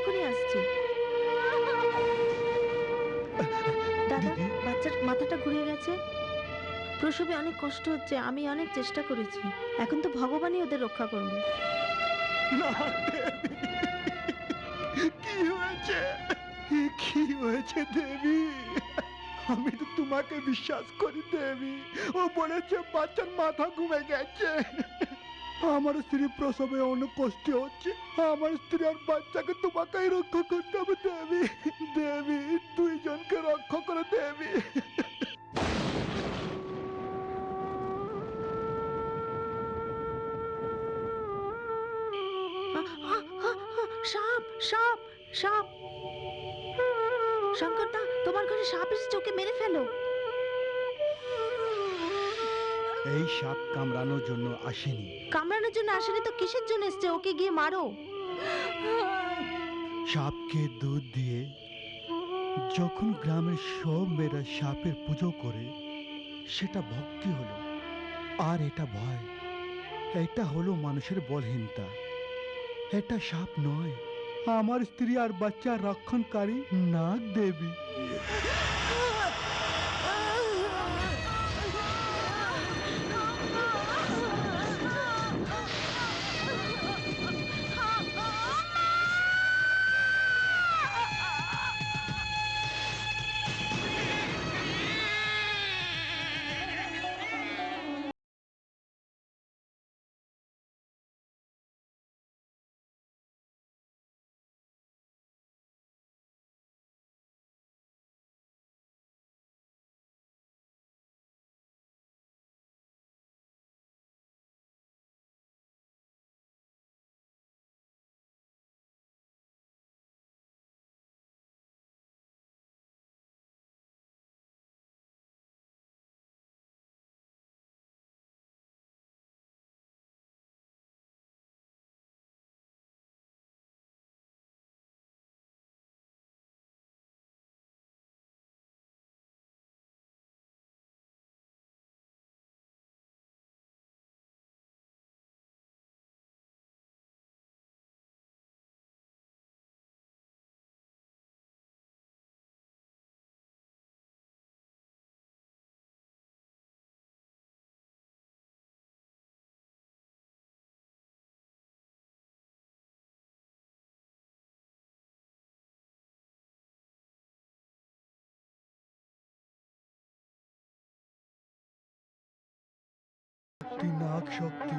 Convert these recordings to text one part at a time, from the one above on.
এক্ষুনি আসছি। দাদা, দিদি, বাচ্চার মাথাটা ঘুরে গেছে। প্রসবে অনেক কষ্ট হচ্ছে, আমি অনেক চেষ্টা করেছি। এখন তো ভগবানই ওদের রক্ষা করবে। না দেবী, কি হয়েছে? কি হয়েছে দেবী? আমি তো তোমাকে বিশ্বাস করি দেবী। ও বলেছে বাচ্চার মাথা ঘুরে গেছে। আমার স্ত্রী প্রসবে অনেক কষ্ট হচ্ছে। আমার স্ত্রী আর বাচ্চাকে তোমাকেই রক্ষা করতে হবে দেবী। দেবী, দুইজনকে রক্ষা করো দেবী। আ, আ, আ, আ, সাপ, সাপ, সাপ! শঙ্করদা, তোমার ঘরে সাপ এসেছে, ওকে মেরে ফেলো। এই সাপ কামড়ানোর জন্য আসেনি। কামড়ানোর জন্য আসেনি তো কিসের জন্য এসছে? ওকে গিয়ে মারো। সাপকে দুধ দিয়ে যখন গ্রামের সব মেয়েরা সাপের পুজো করে, সেটা ভক্তি হলো। আর এটা ভয়। এটা হলো মানুষের বলহীনতা। এটা সাপ নয়, আমার স্ত্রী আর বাচ্চার রক্ষণকারী নাগ দেবী। নাগ শক্তি।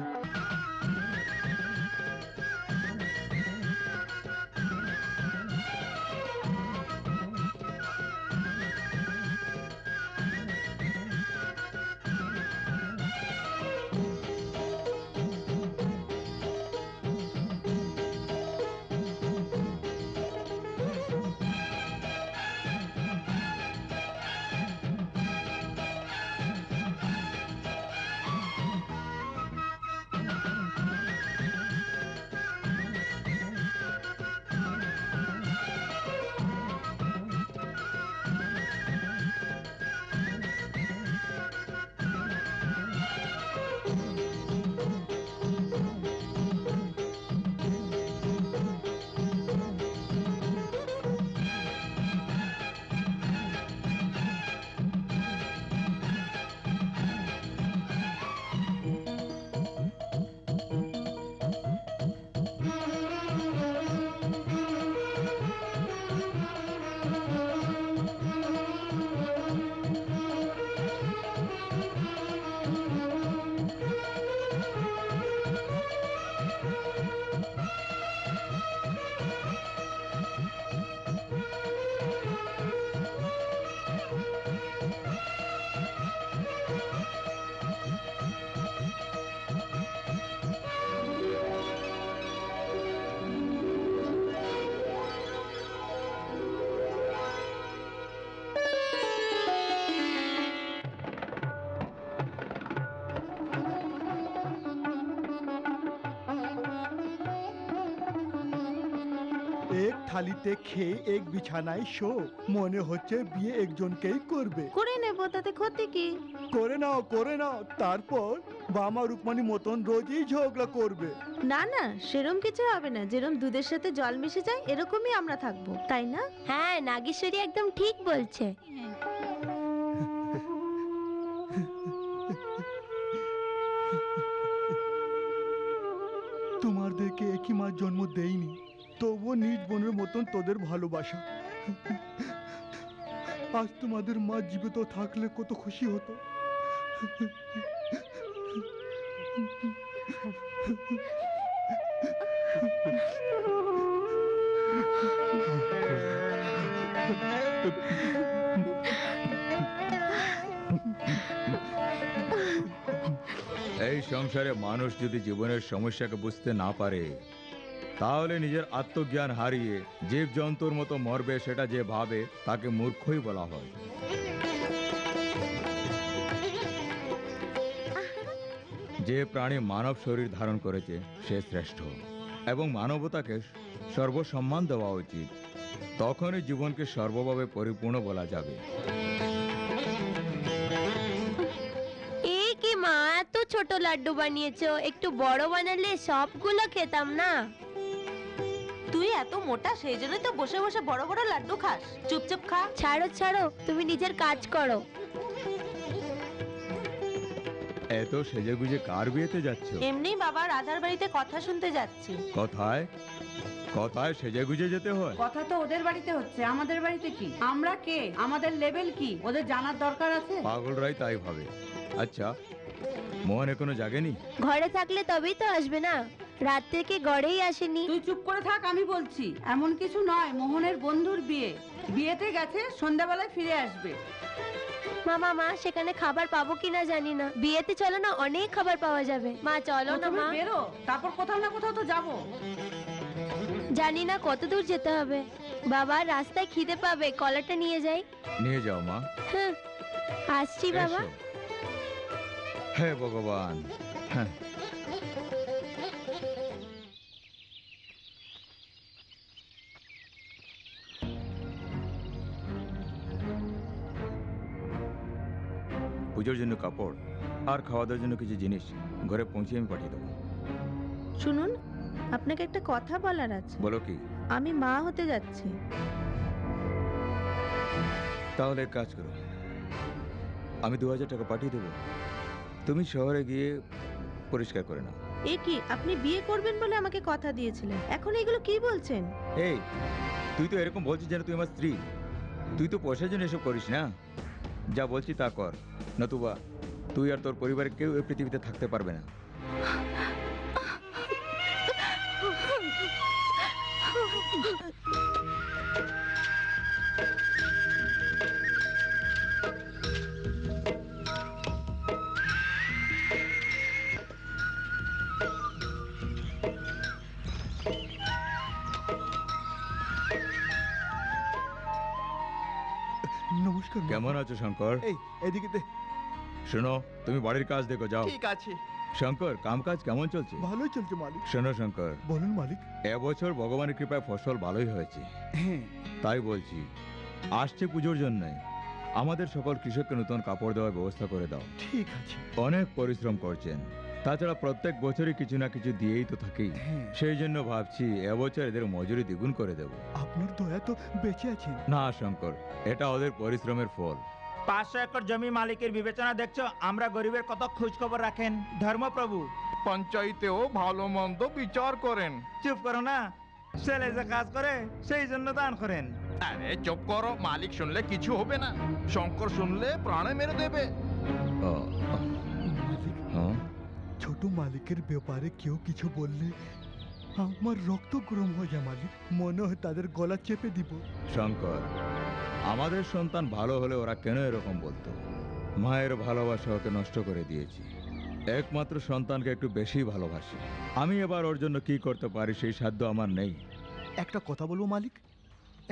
থালিতে খেয়ে এক বিছানায় শো, মনে হচ্ছে বিয়ে একজনকেই করবে। করে নেব, তাতে ক্ষতি কি? করে নাও, তারপর বামা রুকমানি মতন রোজই ঝগড়া করবে। না না, সেরম কিছু হবে না। যেরকম দুধের সাথে জল মিশে যায় এরকমই আমরা থাকবো, তাই না? হ্যাঁ, নাগেশ্বরী একদম ঠিক বলছে। তোমাদেরকে একই মা জন্ম দেয়নি, তবুও নিজ বোনের মতন তোদের ভালোবাসা। আজ তোমাদের মা জীবিত থাকলে কত খুশি হতো। এই সংসারে মানুষ যদি জীবনের সমস্যাকে বুঝতে না পারে, তাহলে নিজের আত্মজ্ঞান হারিয়ে জীবজন্তুর মতো মরবে, সেটা যে ভাবে তাকে মূর্খই বলা হয়। যে প্রাণী মানব শরীর ধারণ করেছে সে শ্রেষ্ঠ, এবং মানবতাকে সর্বসম্মান দেওয়া উচিত। তখনই জীবনকে সর্বভাবে পরিপূর্ণ বলা যাবে। এই কি মা, এত ছোট লাড্ডু বানিয়েছো, একটু বড় বানালে সবগুলো খেতাম না। তুই এত মোটা, সেই জন্যই তো বসে বসে বড় বড় লাড্ডু খাস। চুপচাপ খা। ছাড়ো ছাড়ো, তুমি নিজের কাজ করো। এত সেজেগুজে কার বিয়েতে যাচ্ছ? এমনি বাবা রাধার বাড়িতে কথা শুনতে যাচ্ছি। কথায় কথায় সেজেগুজে যেতে হয়? কথা তো ওদের বাড়িতে হচ্ছে, আমাদের বাড়িতে কি? আমরা কে, আমাদের লেভেল কি ওদের জানার দরকার আছে? পাগলরাই তাই ভাবে। আচ্ছা, মোহন এখনো জাগেনি? ঘরে থাকলে তবেই তো আসবে না, রাত থেকে গড়েই আসেনি। তুই চুপ করে থাক, আমি বলছি। এমন কিছু নয়, মোহনের বন্ধুর বিয়ে, বিয়েতে গেছে, সন্ধ্যাবেলায় ফিরে আসবে। মা সেখানে খাবার পাবো কিনা জানি না। বিয়েতে চলো না, অনেক খাবার পাওয়া যাবে। মা চলো না প্রথমে মা। বেরো, তারপর কোথাও না কোথাও তো যাবো। জানি না কত দূর যেতে হবে। বাবা রাস্তায় খিদে পাবে, কলাটা নিয়ে যাই। নিয়ে যাও মা। হ্যাঁ, আসছি বাবা। এসো। হে ভগবান। হ্যাঁ। পুজোর জন্য কাপড় আর খাওয়া দাওয়ার জন্য কিছু জিনিস ঘরে পৌঁছে আমি পাঠিয়ে দেবো। শুনুন, আপনাকে একটা কথা বলার আছে। বলো কি? আমি মা হতে যাচ্ছি। তাহলে এক কাজ করো, আমি 2000 টাকা পাঠিয়ে দেবো, তুমি শহরে গিয়ে পরিষ্কার করে নাও। এ কি, আপনি বিয়ে করবেন বলে আমাকে কথা দিয়েছিলেন, এখন এগুলো কি বলছেন? এই, তুই তো এরকম বলছিস যেন তুই আমার স্ত্রী। তুই তো পয়সার জন্য এসব করিস না। যা বলছি তা কর, নতুবা তুই আর তোর পরিবারের কেউ এই পৃথিবীতে থাকতে পারবে না। নমস্কার মা। কেমন আছো শঙ্কর? এই এদিকে দে। শোনো, তুমি বাড়ির কাজ দেখো, যাও। ঠিক আছে। শঙ্কর, কাম কাজ কেমন চলছে? ভালোই চলছে মালিক। শোনো শঙ্কর, বলুন মালিক। এবছর ভগবানের কৃপায় ফসল ভালোই হয়েছে। হ্যাঁ, তাই বলছি, আসছে পুজোর জন্য আমাদের সকল কৃষককে নতুন কাপড় দেওয়ার ব্যবস্থা করে দাও। ঠিক আছে। অনেক পরিশ্রম করছেন, তাছাড়া প্রত্যেক বছরই কিছু না কিছু দিয়েই তো থাকি। হ্যাঁ, সেই জন্য ভাবছি এবছর এদের মজুরি দ্বিগুণ করে দেব। আপনার দয়া তো বেঁচে আছেন। না শঙ্কর, এটা ওদের পরিশ্রমের ফল। 500 একর জমি মালিকের বিবেচনা দেখছো, আমরা গরিবের কত খোঁজ খবর রাখেন ধর্মপ্রভু। পঞ্চায়েতেও ভালো মন্দ বিচার করেন। চুপ করো না, ছেলে যে কাজ করে সেই জন্য দান করেন। আরে চুপ করো, মালিক শুনলে কিছু হবে না, শঙ্কর শুনলে প্রাণে মেরে দেবে। মালিক, হ্যাঁ? ছোট মালিকের ব্যাপারে কেউ কিছু বললে আমার রক্ত গরম হয়ে যায় মালিক। মনে হয় তাদের গলা চেপে দিব। শঙ্কর, আমাদের সন্তান ভালো হলে ওরা কেন এরকম বলতো? মায়ের ভালোবাসা ওকে নষ্ট করে দিয়েছি। একমাত্র সন্তানকে একটু বেশি ভালোবাসি। আমি এবার ওর জন্য কি করতে পারি সেই সাধ্য আমার নেই। একটা কথা বলবো মালিক,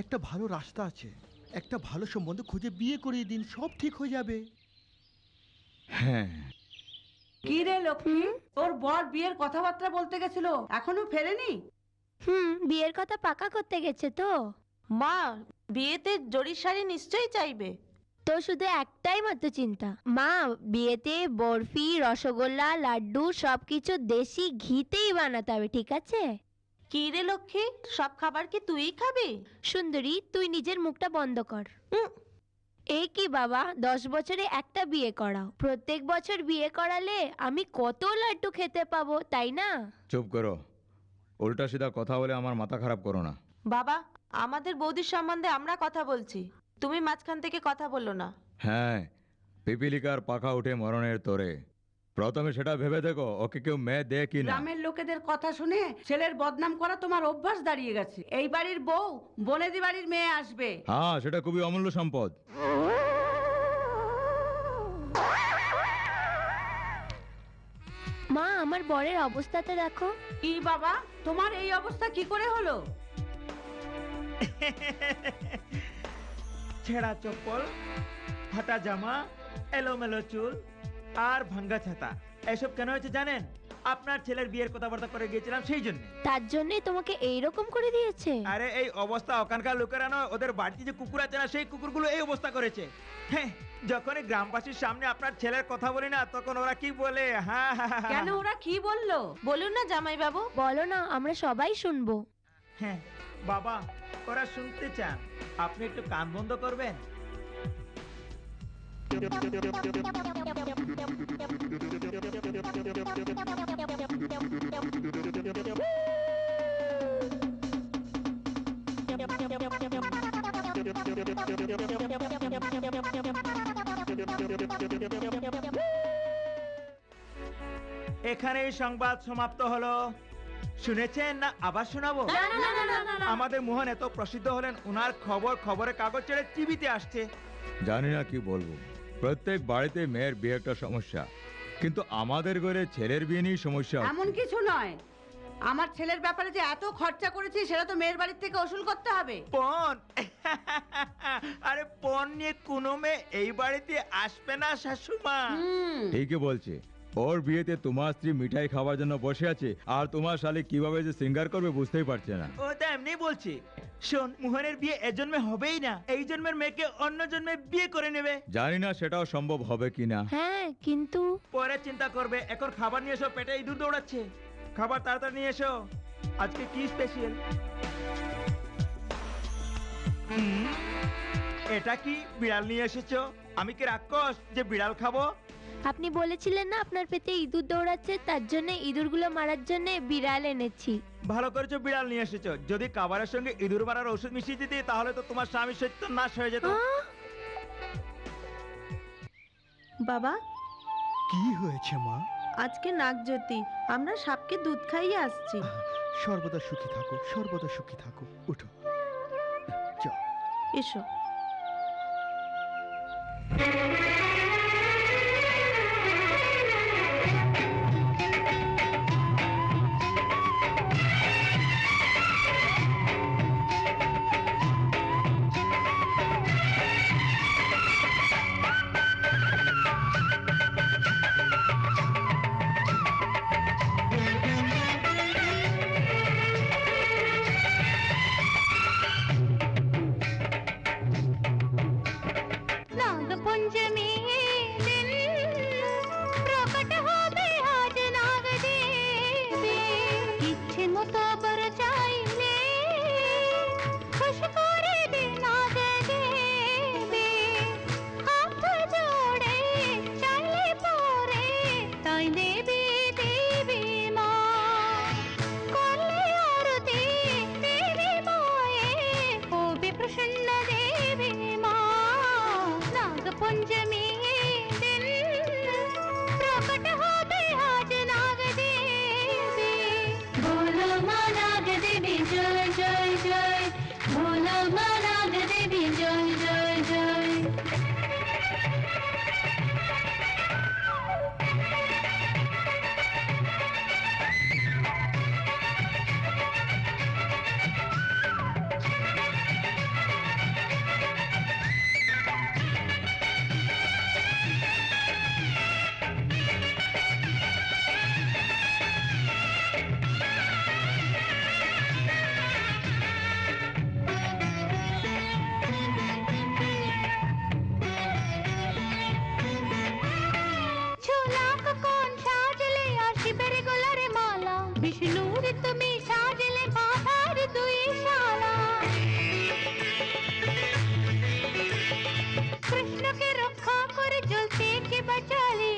একটা ভালো রাস্তা আছে, একটা ভালো সম্বন্ধ খুঁজে বিয়ে করিয়ে দিন, সব ঠিক হয়ে যাবে। হ্যাঁ, কি রে লক্ষ্মী, তোর বর বিয়ের কথাবার্তা বলতে গেছিল, এখনো ফেরেনি? বিয়ের কথা পাকা করতে গেছে তো। মা, বিয়েতে জরি শাড়ি নিশ্চয়ই চাইবে। তো শুধু একটাই মাত্র চিন্তা, মা বিয়েতে বরফি, রসগোল্লা, লাড্ডু সবকিছু দেশি ঘিতেই বানাতে হবে, ঠিক আছে? কি রে লক্ষ্মী, সব খাবার কি তুই খাবি? সুন্দরী, তুই নিজের মুখটা বন্ধ কর। উম। এই কি বাবা, 10 বছরে একটা বিয়ে করাও, প্রত্যেক বছর বিয়ে করালে আমি কত লাড্ডু খেতে পাবো, তাই না? চুপ করো, উল্টা সিধা কথা বলে আমার মাথা খারাপ করো না। বাবা, আমাদের বৌদির সম্বন্ধে আমরা কথা বলছি, তুমি মাঝখান থেকে কথা বললো না। হ্যাঁ, পিপিলিকার পাখা উঠে মরণের তোরে। প্রথমে সেটা ভেবে দেখো ওকে কেউ মেয়ে দেয় কি না। গ্রামের লোকেদের কথা শুনে ছেলের বদনাম করা তোমার অভ্যাস দাঁড়িয়ে গেছে। এই বাড়ির বউ বনেদি বাড়ির মেয়ে আসবে। হ্যাঁ, সেটা খুবই অমূল্য সম্পদ। মা, আমার বরের অবস্থাটা দেখো। কি বাবা, তোমার এই অবস্থা কি করে হলো? ছেঁড়া চপ্পল, ফাটা জামা, এলোমেলো চুল আর ভাঙ্গা ছাতা। এসব কেন হয়েছে জানেন? আপনার ছেলের বিয়ের কথাবার্তা করে গিয়েছিলাম সেই জন্য। তার জন্যই তোমাকে এইরকম করে দিয়েছে? আরে এই অবস্থা ওখানকার লোকেরা নয়, ওদের বাড়িতে যে কুকুর আছে না সেই কুকুরগুলো এই অবস্থা করেছে। হ্যাঁ, যখনই গ্রামবাসীর সামনে আপনার ছেলের কথা বলি না তখন ওরা কি বলে, হ্যাঁ কেন, ওরা কি বললো? বলুন না জামাই বাবু। বলো না, আমরা সবাই শুনবো। হ্যাঁ বাবা, ওরা শুনতে চান, আপনি একটু কান বন্ধ করবেন। এখানেই সংবাদ সমাপ্ত হলো। শুনেছেন না আবার শোনাবো? আমাদের মোহন এত প্রসিদ্ধ হলেন, উনার খবর খবরের কাগজ ছেড়ে টিভিতে আসছে। জানি না কি বলবো, প্রত্যেক বাড়িতে মেয়ের বিয়ে একটা সমস্যা, কিন্তু আমাদের ঘরে ছেলের বিয়ে নিয়ে সমস্যা হচ্ছে। এমন কিছু নয়, আমার ছেলের ব্যাপারে যে এত খরচা করেছি সেটা তো মেয়ের বাড়ির থেকে ওসুল করতে হবে। পণ আরে পণ নিয়ে কোনো মেয়ে এই বাড়িতে আসবে না শাশুমা। ঠিকই বলছে, ওর বিয়েতে তোমার স্ত্রী মিঠাই খাওয়ার জন্য বসে আছে, আর তোমার শালি কিভাবে যে সিঙ্গার করবে বুঝতেই পারছে না। ও তো এমনি বলছি। শোন, মোহনের বিয়ে এ জন্মে হবেই না, এই জন্মের মেয়েকে অন্য জন্মে বিয়ে করে নেবে। জানি না সেটাও সম্ভব হবে কিনা। হ্যাঁ, কিন্তু পরে চিন্তা করবে, এখন খাবার নিয়ে এসো, পেটে ইঁদুর দৌড়াচ্ছে। খাবার তাড়াতাড়ি নিয়ে এসো। আজকে কি স্পেশাল? এটা কি বিড়াল নিয়ে এসেছো? আমি কি রাক্ষস যে বিড়াল খাবো? আপনি বলেছিলেন না আপনার পেটে ইঁদুর দৌড়াচ্ছে, তার জন্য ইঁদুরগুলো মারার জন্য বিড়াল এনেছি। ভালো করেছো বিড়াল নিয়ে এসেছো। যদি খাবারের সঙ্গে ইঁদুর মারার ওষুধ মিশিয়ে দিতে তাহলে তো তোমার স্বামী সত্য নাশ হয়ে যেত। বাবা, কি হয়েছে মা? আজকে নাগজ্যোতি, আমরা সাপকে দুধ খাইয়ে আসছি। সর্বদা সুখী থাকো, সর্বদা সুখী থাকো। উঠো, যাও। এসো। নাগপঞ্চমী যে বাঁচালে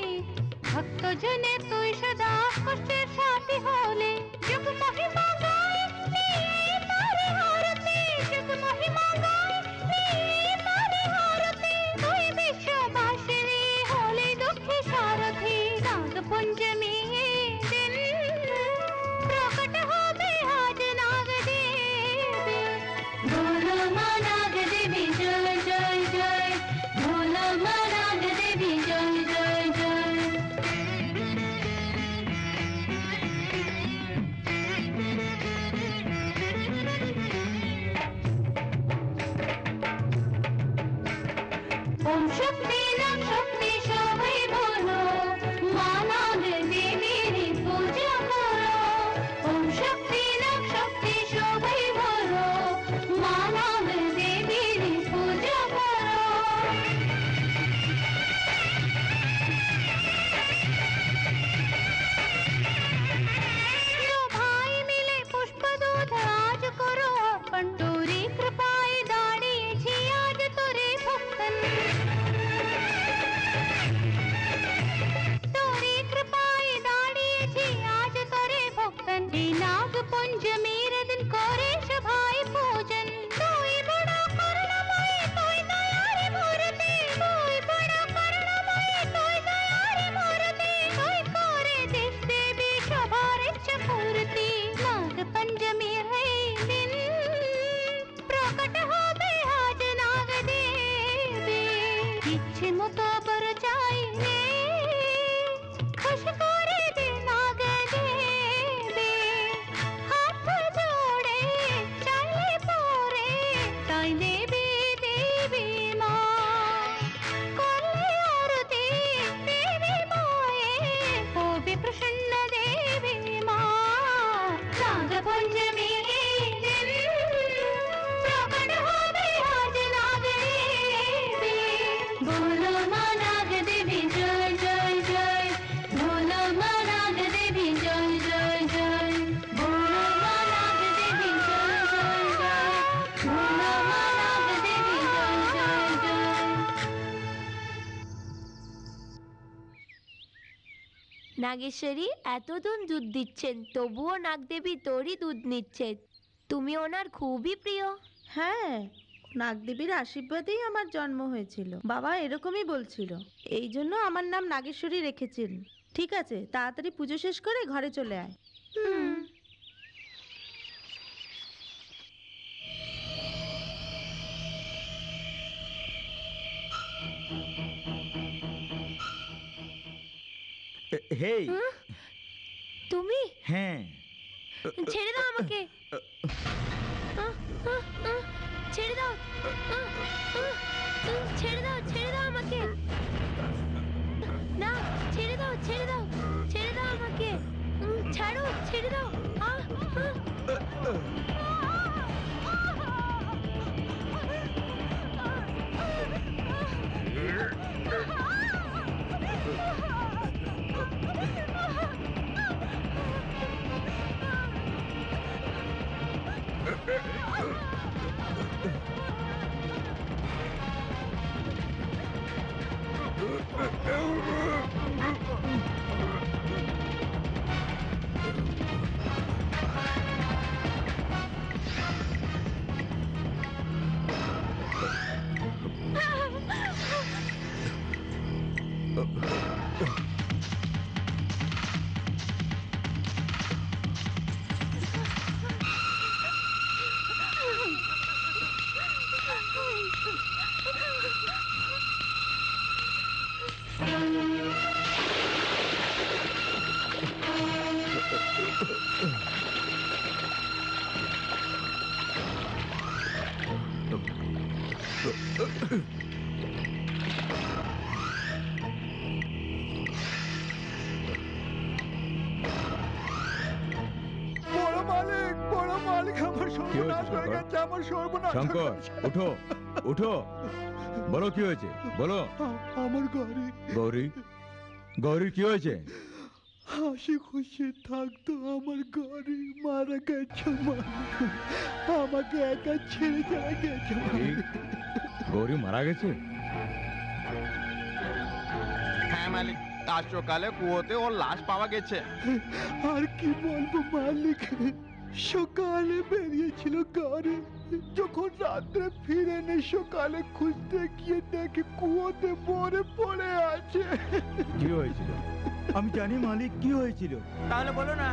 ভক্ত জনে তুই সদা কষ্টের সাথী হলে যুগ মহিমা গায় নিয়ে তারে হারতে যুগ মহিমা গায় নিয়ে তারে হারতে তুই বিশ্ববাসীর হলে দুঃখে সারথি নাগ পঞ্চমী দিন প্রকট হবে আজ নাগ দেবী ভোলো মা নাগ দেবী জয় জয় জয় ভোলো মা নাগ দেবী জয় জয় জয় ওম শক্তি নাম শক্তি সবাই বলো মা নাগ দেবীর পূজা করো ওম শক্তি নাম শক্তি সবাই বলো মা নাগ দেবীর পূজা করো ভাই মিলে পুষ্প দুধ আজ করো অর্পণ তোরে কৃপায় দাঁড়িয়েছি আজ তোরে ভক্তন তোরে কৃপায় দাঁড়িয়েছি আজ তোরে ভক্তন এই নাগ পঞ্চমীর দিন করে সভায় পূজন তুই বড় করুণাময় তুই দয়ারে মূর্তি তুই বড় করুণাময় তুই দয়ারে মূর্তি তুই করে দিস দেবী সবার ইচ্ছা পূর্তি নাগ পঞ্চমীর এই দিন প্রকট হবে আজ নাগ দেবী ইচ্ছে মতো বর চাইলে খুশ করে দে নাগ দেবী হাত জোড়ে চাইলে পরে তাই দেবী দেবী মা করলে আরতি দেবী মায়ে হবে প্রসন্ন দেবী মা নাগ পঞ্চমী দিন প্রকট হবে আজ নাগ দেবী বলো মা নাগ দেবী জয় জয় জয় বলো মা নাগ দেবী জয় জয় জয় বলো মা নাগ দেবী জয় জয় জয় বলো মা নাগ দেবী জয় জয় জয় নাগেশ্বরী এতদিন দুধ দিচ্ছেন তবুও নাগদেবী তোরই দুধ নিচ্ছে তুমি ওনার খুবই প্রিয় হ্যাঁ, নাগদেবীর আশীর্বাদেই আমার জন্ম হয়েছিল। বাবা এরকমই বলছিল, এই জন্য আমার নাম নাগেশ্বরী রেখেছেন। ঠিক আছে, তাড়াতাড়ি পুজো শেষ করে ঘরে চলে আয়। হেই তুমি হ্যাঁ ছেড়ে দাও আমাকে ছেড়ে দাও ছেড়ে দাও ছেড়ে দাও আমাকে না ছেড়ে দাও ছেড়ে দাও ছেড়ে দাও আমাকে ছাড়ো ছেড়ে দাও বড় মালিক আমার কি হয়েছে, সর্বনাশ হয়ে শঙ্কর? গেছে, আমার সর্বনাশ হয়ে শঙ্কর গেছে। উঠো উঠো বলো কি হয়েছে বলো আমার ঘরে গৌরী গৌরীর কি হয়েছে হাসি খুশি থাকতো, আমার ঘরে মারা গেছে আমাকে একা ছেড়ে চলে গেছে কি? গৌরী মারা গেছে হ্যাঁ মালিক, আজ সকালে কুয়োতে ওর লাশ পাওয়া গেছে। আর কি বলবো মালিক, সকালে বেরিয়েছিল গাড়ি, যখন রাত্রে ফিরে এনে সকালে খুঁজতে গিয়ে দেখে কুয়োতে মরে পড়ে আছে। কি হয়েছিল? আমি জানি মালিক কি হয়েছিল। তাহলে বলো না।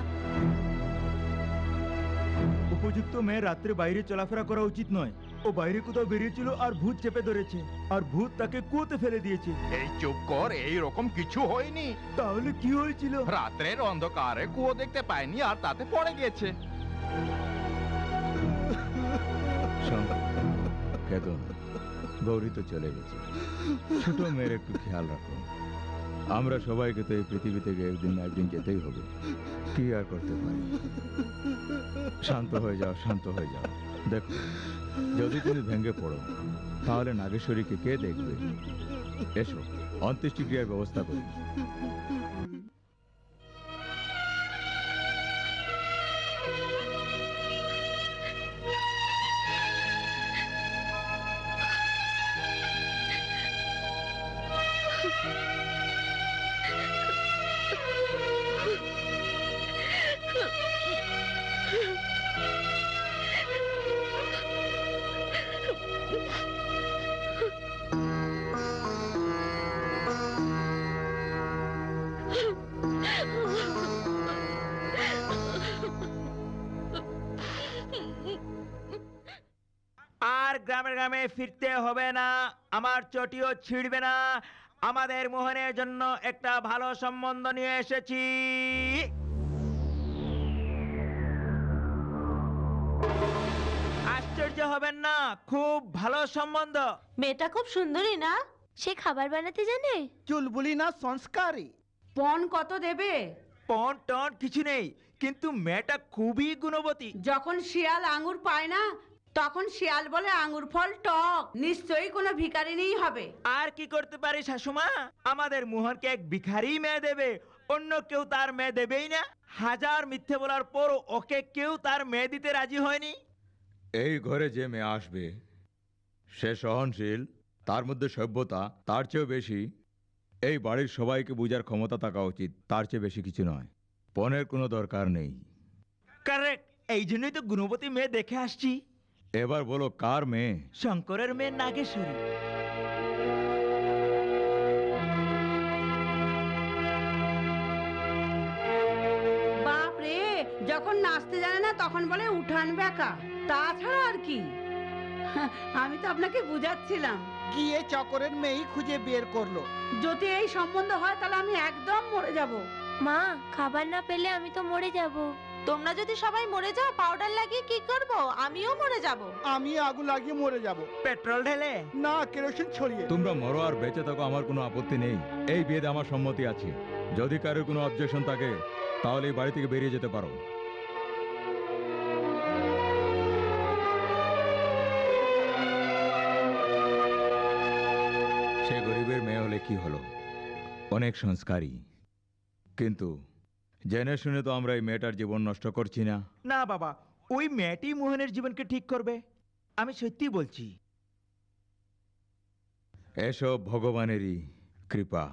উপযুক্ত মেয়ে রাত্রে বাইরে চলাফেরা করা উচিত নয়। ও বাইরে কোথাও বেরিয়েছিল আর ভূত চেপে ধরেছে, আর ভূত তাকে কুয়োতে ফেলে দিয়েছে। এই চুপ কর, এই রকম কিছু হয়নি। তাহলে কি হয়েছিল? রাত্রের অন্ধকারে কুয়ো দেখতে পায়নি আর তাতে পড়ে গেছে। কেদন, গৌরী তো চলে গেছে। ছোট মেয়ের একটু খেয়াল রাখো। আমরা সবাইকে তো এই পৃথিবী থেকে একদিন না একদিন যেতেই হবে। কি আর করতে পারি? শান্ত হয়ে যাও, শান্ত হয়ে যাও। দেখো, যদি তুমি ভেঙে পড়ো তাহলে নাগেশ্বরীকে কে দেখবে? এসো, অন্ত্যেষ্টিক্রিয়ার ব্যবস্থা করি। আর গ্রামে গ্রামে ফিরতে হবে না, আমার চটিও ছিড়বে না। আমাদের মোহনের জন্য একটা ভালো সম্বন্ধ নিয়ে এসেছি। আশ্চর্য হবেন না, খুব ভালো সম্বন্ধ। মেয়েটা খুব সুন্দরী না? সে খাবার বানাতে জানে? চুলবুলি না সংস্কারী। পণ কত দেবে? পণ টন কিছু নেই, কিন্তু মেয়েটা খুবই গুণবতী। যখন শিয়াল আঙ্গুর পায় না, তখন শিয়াল বলে আঙ্গুর ফল টক। নিশ্চয়ই কোনো ভিখারিনীই হবে। আর কি করতে পারি শাশুমা? আমাদের মোহনকে এক ভিখারি মেয়ে দেবে, অন্য কেউ তার মেয়ে দেবেই না। হাজার মিথ্যে বলার পর ওকে কেউ তার মেয়ে দিতে রাজি হয়নি। এই ঘরে যে মেয়ে আসবে সে সহনশীল, তার মধ্যে সভ্যতা, তার চেয়েও বেশি এই বাড়ির সবাইকে বোঝার ক্ষমতা থাকা উচিত। তার চেয়ে বেশি কিছু নয়। পণের কোনো দরকার নেই। কারেক্ট, এই জন্যই তো গুণবতী মেয়ে দেখে আসছি। এবার বলো, কার মেয়ে? শঙ্করের মেয়ে নাগেশ্বরী। বাপ রে, যখন নাচতে জানে না তখন বলে উঠান বেকা। তাছাড়া আর কি? আমি তো আপনাকে বুঝাচ্ছিলাম। গিয়ে চকরের মেয়েই খুঁজে বের করলো। যদি এই সম্বন্ধ হয় তাহলে আমি একদম মরে যাব। মা, খাবার না পেলে আমি তো মরে যাব। তোমরা যদি সবাই মরে যাও, পাউডার লাগিয়ে কি করব? আমিও মরে যাব। আমি আগুন লাগিয়ে মরে যাব। পেট্রোল ঢেলে? না, কেরোসিন ছড়িয়ে। তোমরা মরো আর বেঁচে থাকো, আমার কোনো আপত্তি নেই। এই বিয়েতে আমার সম্মতি আছে। যদি কারোর কোনো অবজেকশন থাকে তাহলে এই বাড়ি থেকে বেরিয়ে যেতে পারো। সে গরিবের মেয়ে হলে কি হলো, অনেক সংস্কারী। কিন্তু জেনে শুনে তো আমরা এই মেয়েটার জীবন নষ্ট করছি না। না বাবা, ওই মেয়েটি মোহনের জীবনকে ঠিক করবে, আমি সত্যি বলছি। এসব ভগবানেরই কৃপা।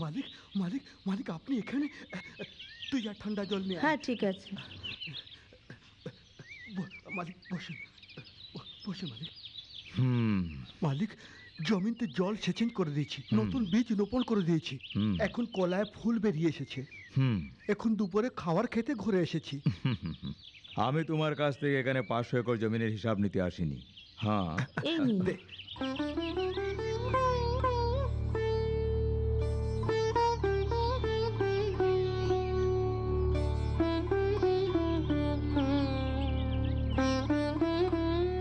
মালিক মালিক মালিক, আপনি এখানে? তুই আর ঠান্ডা জল নিয়ে আয়। হ্যাঁ, ঠিক আছে। মালিক বসুন, বসুন মালিক। হুম মালিক, জমিতে জল সেচন করে দিয়েছি, নতুন বীজ রোপণ করে দিয়েছি। হুম এখন কলায় ফুল বেরিয়ে এসেছে। হুম এখন দুপুরে খাবার খেতে ঘুরে এসেছি। আমি তোমার কাছ থেকে এখানে 500 একর জমিনের হিসাব নিতে আসিনি। হ্যাঁ, এই নিন।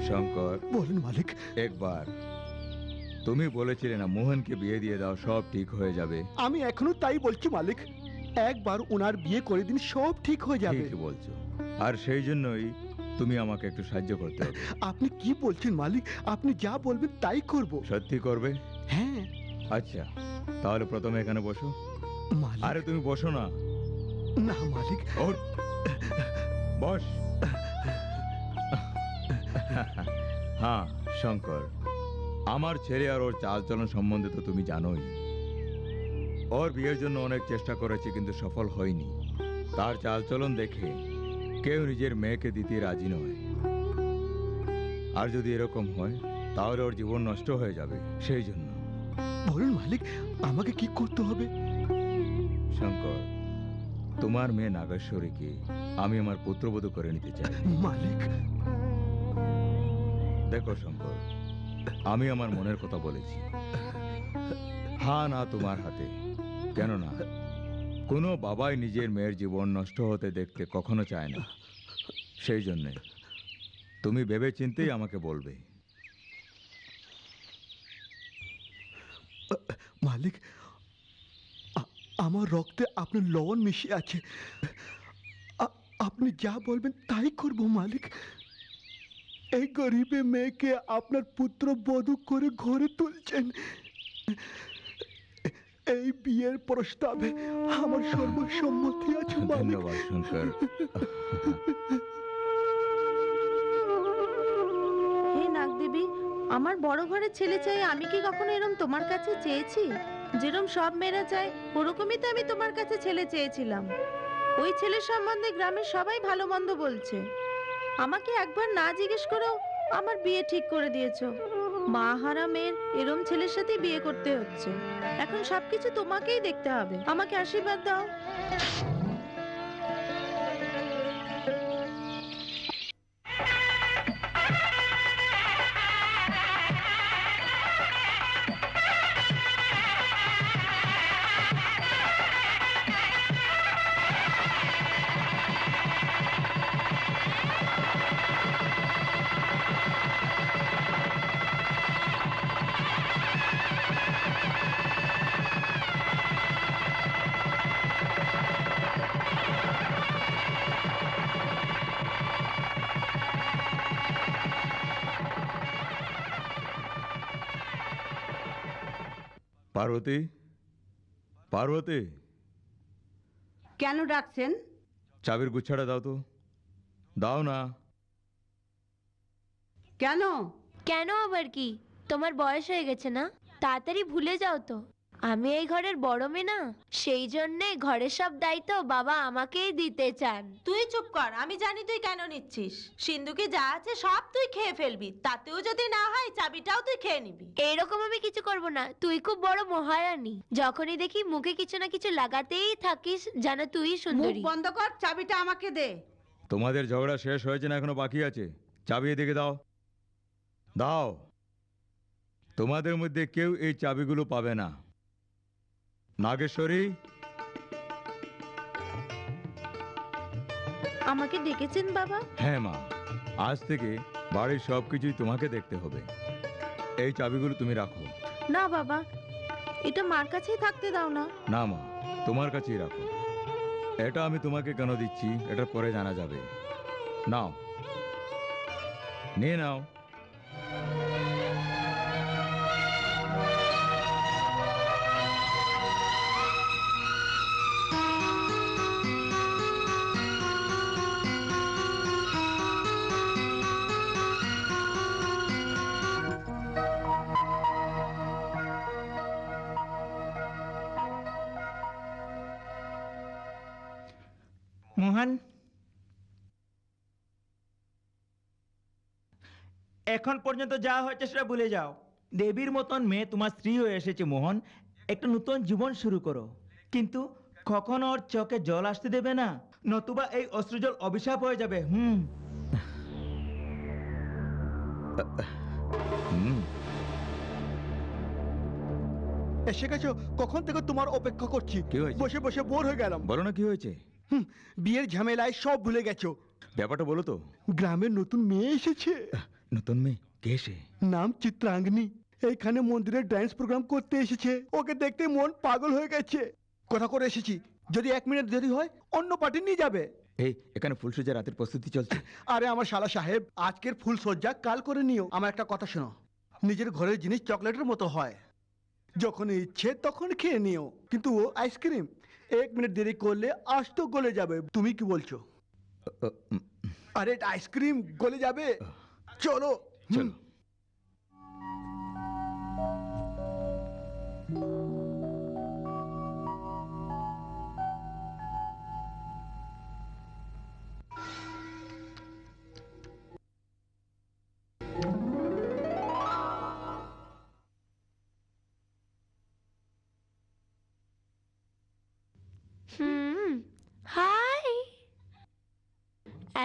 শঙ্কর, বলুন মালিক। একবার তুমি বলেছিলে না মোহনকে বিয়ে দিয়ে দাও, সব ঠিক হয়ে যাবে। আমি এখনো তাই বলছি মালিক, একবার ওনার বিয়ে করে দিন, সব ঠিক হয়ে যাবে। ঠিকই বলছো, আর সেই জন্যই তুমি আমাকে একটু সাহায্য করতে হবে। আপনি কি বলছেন মালিক? আপনি যা বলবেন তাই করব। সত্যি করবে? হ্যাঁ আচ্ছা, তাহলে প্রথমে এখানে বসো। মালিক। আরে তুমি বসো না। না মালিক। ওর বস। হ্যাঁ শঙ্কর, আমার ছেলে আর ওর চালচলন সম্বন্ধে তো তুমি জানোই। ওর বিয়ের জন্য অনেক চেষ্টা করেছি, কিন্তু সফল হয়নি। তার চালচলন দেখে কেউ নিজের মেয়েকে দিতে রাজি নয়। আর যদি এরকম হয় তাহলে ওর জীবন নষ্ট হয়ে যাবে। সেই জন্য বলুন মালিক, আমাকে কি করতে হবে? শঙ্কর, তোমার মেয়ে নাগেশ্বরীকে আমি আমার পুত্রবধূ করে নিতে চাই। মালিক, দেখো শঙ্কর, আমি আমার মনের কথা বলেছি। হ্যাঁ না তোমার হাতে। কেননা কোনো বাবাই নিজের মেয়ের জীবন নষ্ট হতে দেখতে কখনো চায় না। সেই জন্যে তুমি ভেবে চিন্তেই আমাকে বলবে। মালিক, আমার রক্তে আপনার লবণ মিশিয়ে আছে। আপনি যা বলবেন তাই করব মালিক। এই গরিবে মেয়েকে আপনার পুত্র বধূ করে ঘরে তুলছেন। এই বিয়ের প্রস্তাবে আমার সর্বসম্মতি আছে মালিক। ধন্যবাদ শঙ্কর। হে নাগদেবী, আমার বড় ঘরের ছেলে চাই, আমি কি কখনো এরম তোমার কাছে চেয়েছি? যেরম সব মেয়েরা চায় ওরকমই তো আমি তোমার কাছে ছেলে চেয়েছিলাম। ওই ছেলের সম্বন্ধে গ্রামের সবাই ভালো মন্দ বলছে। আমাকে একবার না জিজ্ঞেস করেও আমার বিয়ে ঠিক করে দিয়েছো। মা হারা মেয়ের এরম ছেলের সাথে বিয়ে করতে হচ্ছে। এখন সবকিছু তোমাকেই দেখতে হবে। আমাকে আশীর্বাদ দাও। পার্বতী, পার্বতী, কেন ডাকছেন? চাবির গুচ্ছাটা দাও তো। দাও না। কেন? কেন আবার কি? তোমার বয়স হয়ে গেছে না? তাড়াতাড়ি ভুলে যাও তো। আমি এই ঘরের বড় মেয়ে না, সেই জন্যে ঘরের সব দায়িত্ব বাবা আমাকেই দিতে চান। তুই চুপ কর, আমি জানি তুই কেন নিচ্ছিস। সিন্ধুকে যা আছে সব তুই খেয়ে ফেলবি, তাতেও যদি না হয় চাবিটাও তুই খেয়ে নিবি। এইরকম আমি কিছু করব না। তুই খুব বড় মহারানী। যখনই দেখি মুখে কিছু না কিছু লাগাতেই থাকিস, জানা তুই মুখ সুন্দরী। বন্ধ কর, চাবিটা আমাকে দে। তোমাদের ঝগড়া শেষ হয়েছে না, এখনো বাকি আছে। চাবি এদিকে দাও। দাও। তোমাদের মধ্যে কেউ এই চাবিগুলো পাবে না। নাগেশ্বরী, আমাকে ডেকেছেন বাবা? হ্যাঁ মা, আজ থেকে বাড়ির সবকিছুই তোমাকে দেখতে হবে। এই চাবিগুলো তুমি রাখো। না বাবা, এটা মার কাছেই থাকতে দাও না। না মা, তোমার কাছেই রাখো। এটা আমি তোমাকে কেন দিচ্ছি এটা পরে জানা যাবে। নাও, নিয়ে নাও। মোহন, এখন পর্যন্ত যা হয়েছে সেটা ভুলে যাও। দেবীর মতন মেয়ে তোমার স্ত্রী হয়ে এসেছে মোহন। একটা নতুন জীবন শুরু করো, কিন্তু কখনো ওর চোখে জল আসতে দেবে না, নতুবা এই অশ্রুজল অভিশাপ হয়ে যাবে। হুম। এসে গেছো? কখন থেকে তোমার অপেক্ষা করছি। কি হয়েছে? বসে বসে বোর হয়ে গেলাম। বলো না কি হয়েছে। বিয়ের ঝামেলায় সব ভুলে গেছো। ব্যাপারটা বলো তো। গ্রামের নতুন মেয়ে এসেছে। নতুন মেয়ে কে সে? নাম চিত্রাঙ্গনী। এইখানে মন্দিরে ডান্স প্রোগ্রাম করতে এসেছে। ওকে দেখতে মন পাগল হয়ে গেছে। কথা করে এসেছি, যদি 1 মিনিট দেরি হয় অন্য পার্টি নিয়ে যাবে। এই এখানে ফুলসজ্জা রাতের প্রস্তুতি চলছে। আরে আমার শালা সাহেব, আজকের ফুল সজ্জা কাল করে নিও। আমার একটা কথা শোনো, নিজের ঘরের জিনিস চকলেটের মতো হয়, যখন ইচ্ছে তখন খেয়ে নিও। কিন্তু ও আইসক্রিম 1 মিনিট দেরি করলে আস্ত গলে যাবে। তুমি কি বলছো? আরে আইসক্রিম গলে যাবে। চলো চলো।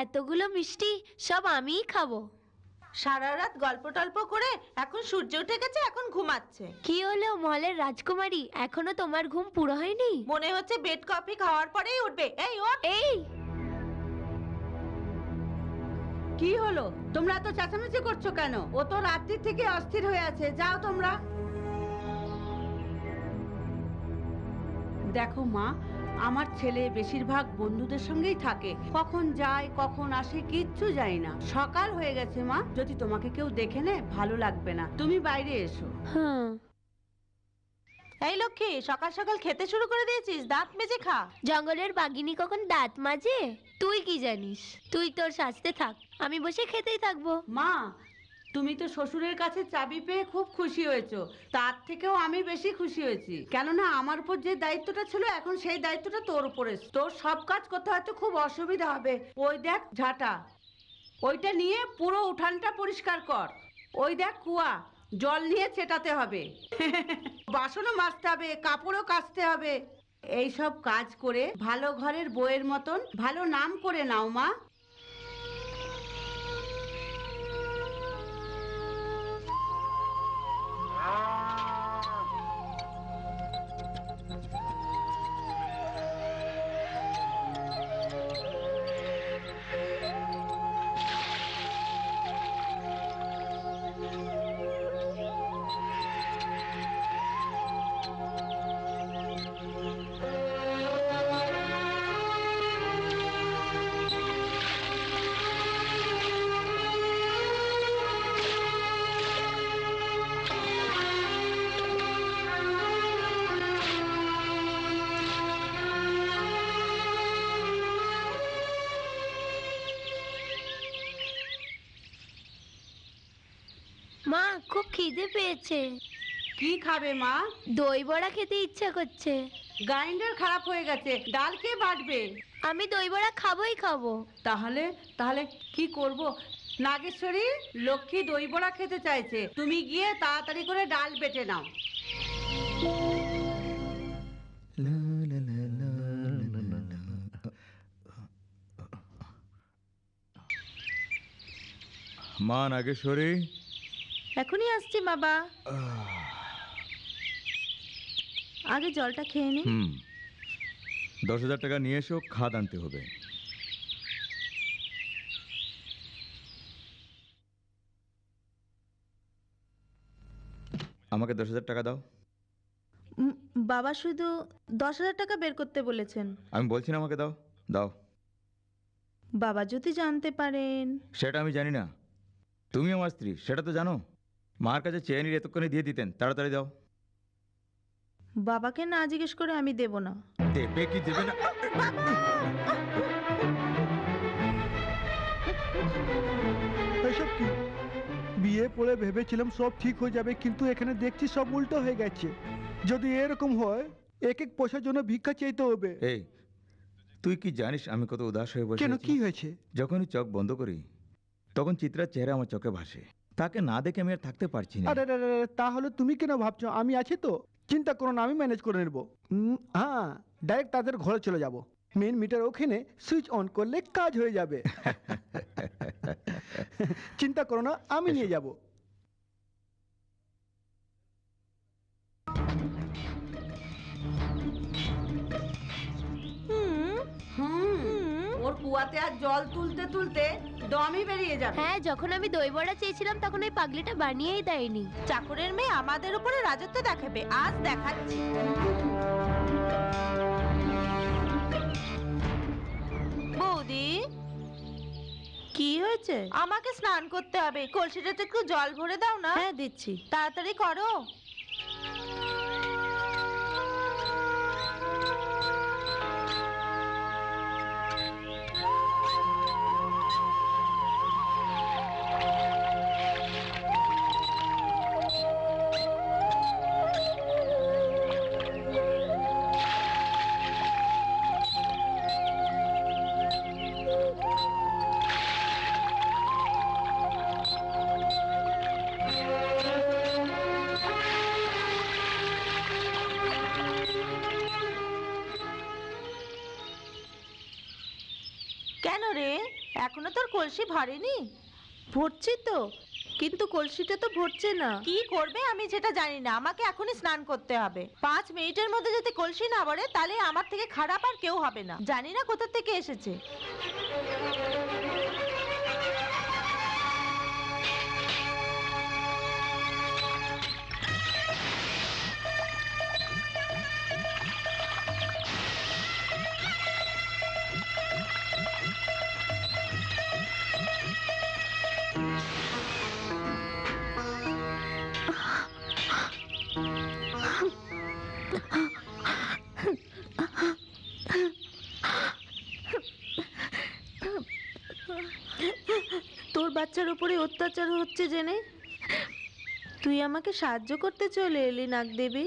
এতগুলো মিষ্টি সব আমিই খাবো। সারা রাত গল্প টল্প করে এখন সূর্য উঠে গেছে, এখন ঘুমাচ্ছে। কি হলো মহলের রাজকুমারী, এখনো তোমার ঘুম পুরো হয়নি? মনে হচ্ছে বেড কফি খাওয়ার পরেই উঠবে। এই ওঠ। এই কি হলো, তোমরা এত চেঁচামেচি করছো কেন? ও তো রাত্রি থেকে অস্থির হয়ে আছে, যাও তোমরা। দেখো মা, আমার ছেলে বেশিরভাগ বন্ধুদের সঙ্গেই থাকে, কখন যায় কখন আসে কিচ্ছু যায় না। সকাল হয়ে গেছে মা, যদি তোমাকে কেউ দেখে নেয় ভালো লাগবে না, তুমি বাইরে এসো। হ্যাঁ, এই লক্ষ্মী, সকাল সকাল খেতে শুরু করে দিয়েছিস? দাঁত মেজে খা। জঙ্গলের বাঘিনী কখন দাঁত মাজে তুই কি জানিস? তুই তোর সাজতে থাক, আমি বসে খেতেই থাকবো। মা, তুমি তো শ্বশুরের কাছে চাবি পেয়ে খুব খুশি হয়েছো, তার থেকেও আমি বেশি খুশি হয়েছি। কেননা আমার উপর যে দায়িত্বটা ছিল, এখন সেই দায়িত্বটা তোর উপরে। তোর সব কাজ করতে হয়তো খুব অসুবিধা হবে। ওই দেখ ঝাঁটা, ওইটা নিয়ে পুরো উঠানটা পরিষ্কার কর। ওই দেখ কুয়া, জল নিয়ে চেটাতে হবে। বাসনও মাজতে হবে, কাপড়ও কাচতে হবে। এই সব কাজ করে ভালো ঘরের বউয়ের মতন ভালো নাম করে নাও মা। মা, খুব খিদে পেয়েছে। কি খাবে মা? দই বড়া খেতে ইচ্ছা করছে। গ্রাইন্ডার খারাপ হয়ে গেছে, ডাল কে বাটবে? আমি দই বড়া খাবোই খাবো। তাহলে তাহলে কি করব? নাগেশ্বরী, লক্ষ্মী দই বড়া খেতে চাইছে, তুমি গিয়ে তাড়াতাড়ি করে ডাল বেটে নাও। মা নাগেশ্বরী, এখনই আসছি বাবা, আগে জলটা খেয়ে নি। 10,000 টাকা নিয়ে এসো, খাদ আনতে হবে। আমাকে 10,000 টাকা দাও। বাবা শুধু 10,000 টাকা বের করতে বলেছেন। আমি বলছি না আমাকে দাও, দাও। বাবা যদি জানতে পারেন। সেটা আমি জানি না, তুমি আমার স্ত্রী, সেটা তো জানো। মার কাছে চেয়ে নিয়ে এতক্ষণে দিয়ে দিতেন, তাড়াতাড়ি দাও। বাবাকে না জিজ্ঞেস করে আমি দেব না। দেবে কি দেবে না? এসব কি? বিয়ে পড়ে ভেবেছিলাম সব ঠিক হয়ে যাবে, কিন্তু এখানে দেখছি সব উল্টো হয়ে গেছে। যদি এরকম হয়, এক এক পয়সার জন্য ভিক্ষা চাইতে হবে। এই, তুই কি জানিস আমি কত উদাস হয়ে বসে কেন, আছি? কি হয়েছে? যখনই চোখ বন্ধ করি তখন চিত্রার চেহারা আমার চোখে ভাসে। তাকে না দেখে আমি আর থাকতে পারছি না। আরে আরে, আরে, তাহলে তুমি কেন ভাবছো? আমি আছি তো, চিন্তা করো না, আমি ম্যানেজ করে নেব। হ্যাঁ, ডাইরেক্ট তাদের ঘরে চলে যাব। মেন মিটার ওখানে সুইচ অন করলে কাজ হয়ে যাবে। চিন্তা করো না, আমি নিয়ে যাব। ওর কুয়াতে আর জল তুলতে তুলতে দমই বেরিয়ে যাবে। হ্যাঁ, যখন আমি দই বড়া চেয়েছিলাম তখন ওই পাগলিটা বানিয়েই দেয়নি। চাকরের মেয়ে আমাদের উপরে রাজত্ব দেখাবে, আজ দেখাচ্ছি। বৌদি, কি হয়েছে? আমাকে স্নান করতে হবে, কলসিটাতে একটু জল ভরে দাও না। হ্যাঁ দিচ্ছি, তাড়াতাড়ি করো। এখনো তোর কলসি ভরেনি? ভরছি তো, কিন্তু কলসিটা তো ভরছে না। কি করবে আমি যেটা জানি না, আমাকে এখনই স্নান করতে হবে। 5 মিনিটের মধ্যে যদি কলসি না ভরে তাহলে আমার থেকে খারাপ আর কেউ হবে না। জানি না কোথা থেকে এসেছে। তোর বাচ্চার উপরে অত্যাচার হচ্ছে জেনে তুই আমাকে সাহায্য করতে চলে এলি নাগ দেবী।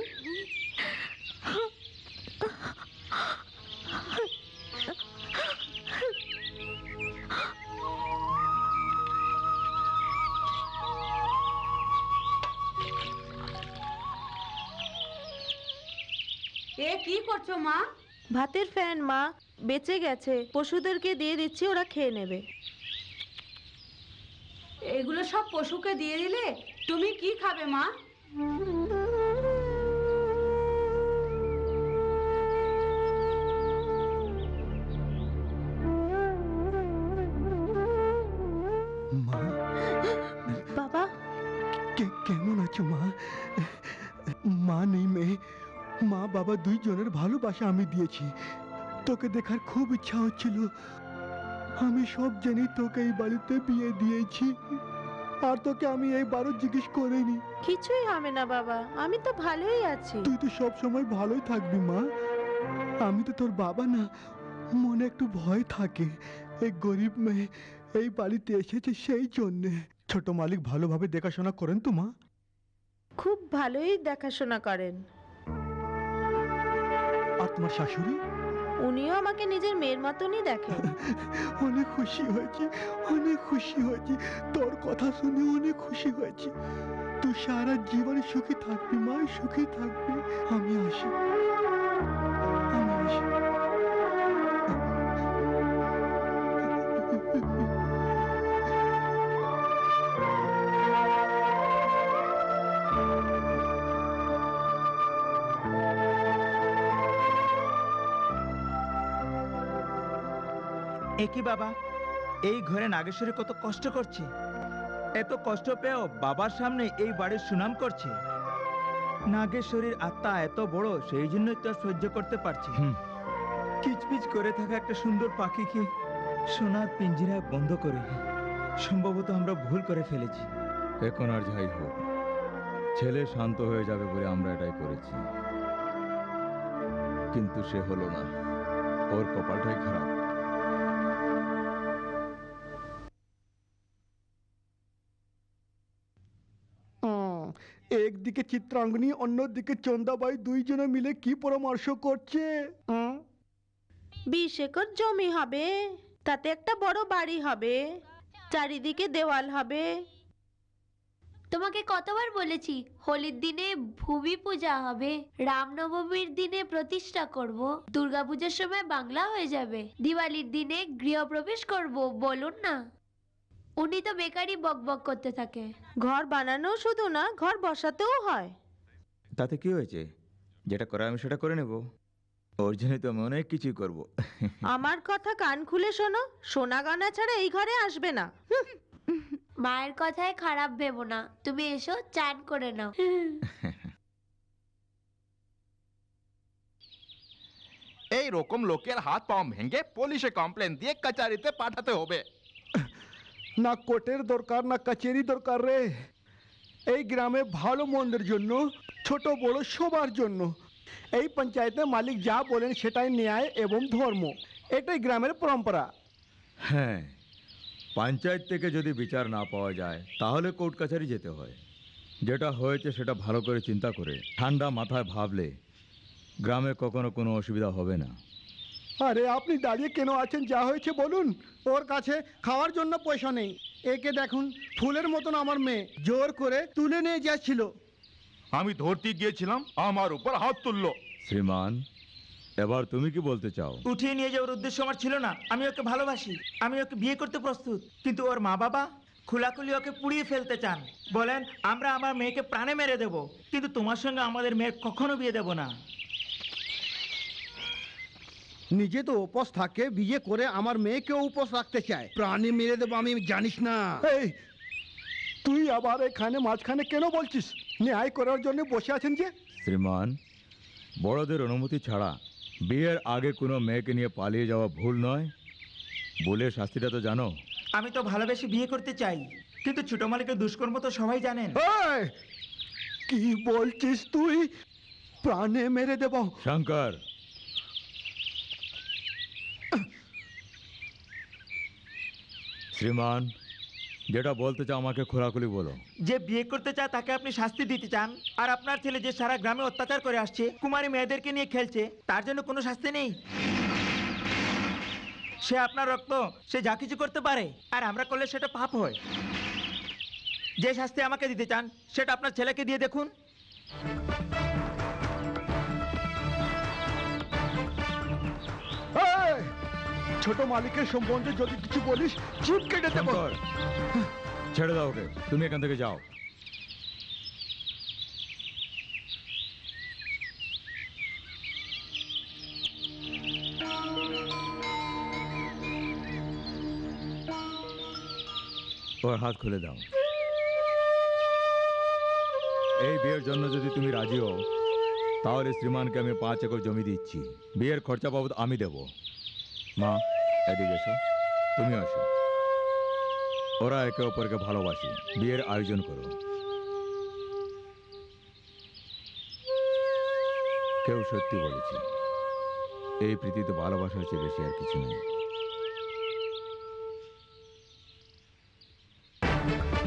এ কি করছো মা? ভাতের ফ্যান মা, বেঁচে গেছে, পশুদেরকে দিয়ে দিচ্ছি, ওরা খেয়ে নেবে। এগুলো সব পশুকে দিয়ে দিলে তুমি কি খাবে মা? মা, বাবা, কেমন আছো মা? মা নেই মেয়ে, মা বাবা দুইজনের ভালোবাসা আমি দিয়েছি। তোকে দেখার খুব ইচ্ছা হচ্ছিল, আমি সব জেনে তোকে এই বাড়িতে বিয়ে দিয়েছি। আর তোকে আমি এইবারও জিজ্ঞেস করিনি। কিছুই হবে না বাবা, আমি তো ভালোই আছি। তুই তো সব সময় ভালোই থাকবি মা। আমি তো তোর বাবা না, মনে একটু ভয় থাকে। এই গরিব মেয়ে এই বাড়িতে এসেছে সেই জন্যে। ছোট মালিক ভালোভাবে দেখাশোনা করেন তো মা? খুব ভালোই দেখাশোনা করেন। আর তোমার শাশুড়ি? উনিও আমাকে নিজের মেয়ের মতনই দেখেন। অনেক খুশি হয়েছি, অনেক খুশি হয়েছি, তোর কথা শুনে অনেক খুশি হয়েছি। তুই সারা জীবন সুখী থাকবি মা, সুখী থাকবি। আমি আসি, আমি আসি। একই বাবা, এই ঘরে নাগেশ্বরী কত কষ্ট করছে। এত কষ্ট পেয়েও বাবার সামনে এই বাড়ির সুনাম করছে। নাগেশ্বরীর আত্মা এত বড়, সেই জন্যই তো আর সহ্য করতে পারছি। কিচপিচ করে থাকা একটা সুন্দর পাখিকে সোনার পিঞ্জিরায় বন্ধ করে সম্ভবত আমরা ভুল করে ফেলেছি। এখন আর যাই হোক, ছেলে শান্ত হয়ে যাবে বলে আমরা এটাই করেছি, কিন্তু সে হলো না। ওর কপালটাই খারাপ। একদিকে চিত্রাঙ্গনী, অন্যদিকে চন্দাবাই, দুইজনে মিলে কি পরামর্শ করছে? 20 একর জমি হবে, তাতে একটা বড় বাড়ি হবে, চারিদিকে দেওয়াল হবে। তোমাকে কতবার বলেছি হোলির দিনে ভূমি পূজা হবে, রামনবমীর দিনে প্রতিষ্ঠা করব, দুর্গাপূজার সময় বাংলা হয়ে যাবে, দিওয়ালির দিনে গৃহপ্রবেশ করব। বলুন না, উনি তো বেকারই বকবক করতে থাকে। ঘর বানানো শুধু না, ঘর বসাতেও হয়। তাতে কি হয়েছে? যেটা করে আমি সেটা করে নেব। ওর জন্যই তো আমি অনেক কিছুই করবো। আমার কথা কান খুলে শোনো, সোনা গয়না ছাড়া এই ঘরে আসবে না। মায়ের কথায় খারাপ ভেবো না, তুমি এসো চান করে নাও। এই রকম লোকের হাত পা ভেঙে পুলিশে কমপ্লেন দিয়ে কাচারিতে পাঠাতে হবে। না কোর্টের দরকার, না কাচেরি দরকার রে। এই গ্রামে ভালো মন্দের জন্য, ছোট বড় সবার জন্য এই পঞ্চায়েতে মালিক যা বলেন সেটাই ন্যায় এবং ধর্ম। এটাই গ্রামের পরম্পরা। হ্যাঁ, পঞ্চায়েত থেকে যদি বিচার না পাওয়া যায় তাহলে কোর্ট কাছারি যেতে হয়। যেটা হয়েছে সেটা ভালো করে চিন্তা করে ঠান্ডা মাথায় ভাবলে গ্রামে কখনো কোনো অসুবিধা হবে না। আরে আপনি দাঁড়িয়ে কেন আছেন? যা হয়েছে বলুন। ওর কাছে খাওয়ার জন্য পয়সা নেই। একে দেখুন, ফুলের মতন আমার মেয়ে জোর করে তুলে নিয়ে যাচ্ছিল। আমি ধরতে গিয়েছিলাম, আমার উপর হাত তুললো। শ্রীমান, এবার তুমি কি বলতে চাও? উঠিয়ে নিয়ে যাওয়ার উদ্দেশ্য আমার ছিল না। আমি ওকে ভালোবাসি, আমি ওকে বিয়ে করতে প্রস্তুত, কিন্তু ওর মা বাবা খোলাখুলি ওকে পুড়িয়ে ফেলতে চান। বলেন আমরা আমার মেয়েকে প্রাণে মেরে দেব, কিন্তু তোমার সঙ্গে আমাদের মেয়ের কখনো বিয়ে দেব না। নিজে তো উপোস থাকে, বিয়ে করে আমার মেয়েকেও উপোস রাখতে চায়। প্রাণী মেরে দেবো আমি, জানিস না? এই তুই আবার এখানে মাঝখানে কেন বলছিস? ন্যায় করার জন্য বসে আছেন যে। শ্রীমান, বড়দের অনুমতি ছাড়া বিয়ের আগে কোনো মেয়েকে নিয়ে পালিয়ে যাওয়া ভুল নয়। ভুলের শাস্তিটা তো জানো। আমি তো ভালোবেসে বিয়ে করতে চাই, কিন্তু ছোট মালিকের দুষ্কর্ম তো সবাই জানেন। এই, কি বলছিস তুই? প্রাণে মেরে দেবো? শঙ্কর, শ্রীমান, যেটা বলতে চাও আমাকে খোলাখুলি বলো। যে বিয়ে করতে চায় তাকে আপনি শাস্তি দিতে চান, আর আপনার ছেলে যে সারা গ্রামে অত্যাচার করে আসছে, কুমারী মেয়েদেরকে নিয়ে খেলছে, তার জন্য কোনো শাস্তি নেই। সে আপনার রক্ত, সে যা কিছু করতে পারে, আর আমরা করলে সেটা পাপ হয়। যে শাস্তি আমাকে দিতে চান সেটা আপনার ছেলেকে দিয়ে দেখুন। এই, ছোট মালিকের সম্বন্ধে যদি কিছু বলিস জিভ কেটে দেবো। শঙ্কর, ছেড়ে দাও ওকে, তুমি এখান থেকে যাও। ওর হাত খুলে দাও। এই বিয়ের জন্য যদি তুমি রাজি হও, তাহলে শ্রীমানকে আমি 5 একর জমি দিচ্ছি। বিয়ের খরচা বাবদ আমি দেব। মা, এদিকে এসো, তুমি আসো। ওরা একে অপরকে ভালোবাসে, বিয়ের আয়োজন করো। কেউ সত্যি বলেছে, এই পৃথিবীতে ভালোবাসার চেয়ে বেশি আর কিছু নেই।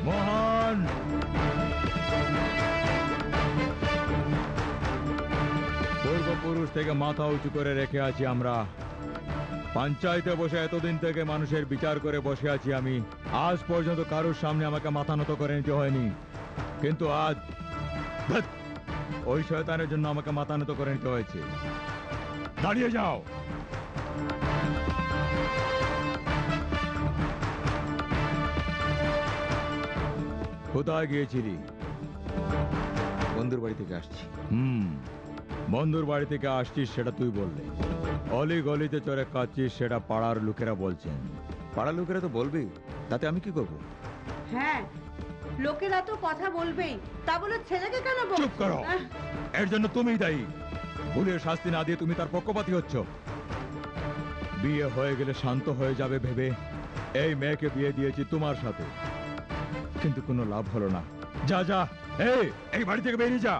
মোহন, পূর্বপুরুষ থেকে মাথা উঁচু করে রেখে আছি আমরা। পঞ্চায়েতে বসে এতদিন থেকে মানুষের বিচার করে বসে আছি আমি। আজ পর্যন্ত কারোর সামনে আমাকে মাথা নত করে নিতে হয়নি, কিন্তু আজ ধ্যাৎ, ওই শয়তানের জন্য আমাকে মাথা নত করে নিতে হয়েছে। দাঁড়িয়ে যাও। কোথায় গিয়েছিলি? বন্ধুর বাড়ি থেকে আসছি। বন্ধুর বাড়ি থেকে আসছিস সেটা তুই বললে। অলি গলিতে চড়ে কাচ্ছিস সেটা পাড়ার লোকেরা বলছেন। পাড়ার লোকেরা তো বলবে, তাতে আমি কি করব? হ্যাঁ, লোকেরা তো কথা বলবেই, তা বলে ছেলেকে কেন বলছো? চুপ করো, আহ, এর জন্য তুমিই দায়ী। ভুলের শাস্তি না দিয়ে তুমি তার পক্ষপাতী হচ্ছ। বিয়ে হয়ে গেলে শান্ত হয়ে যাবে ভেবে এই মেয়েকে বিয়ে দিয়েছি তোমার সাথে, কিন্তু কোনো লাভ হলো না। যা যা, এই বাড়ি থেকে বেরিয়ে যা।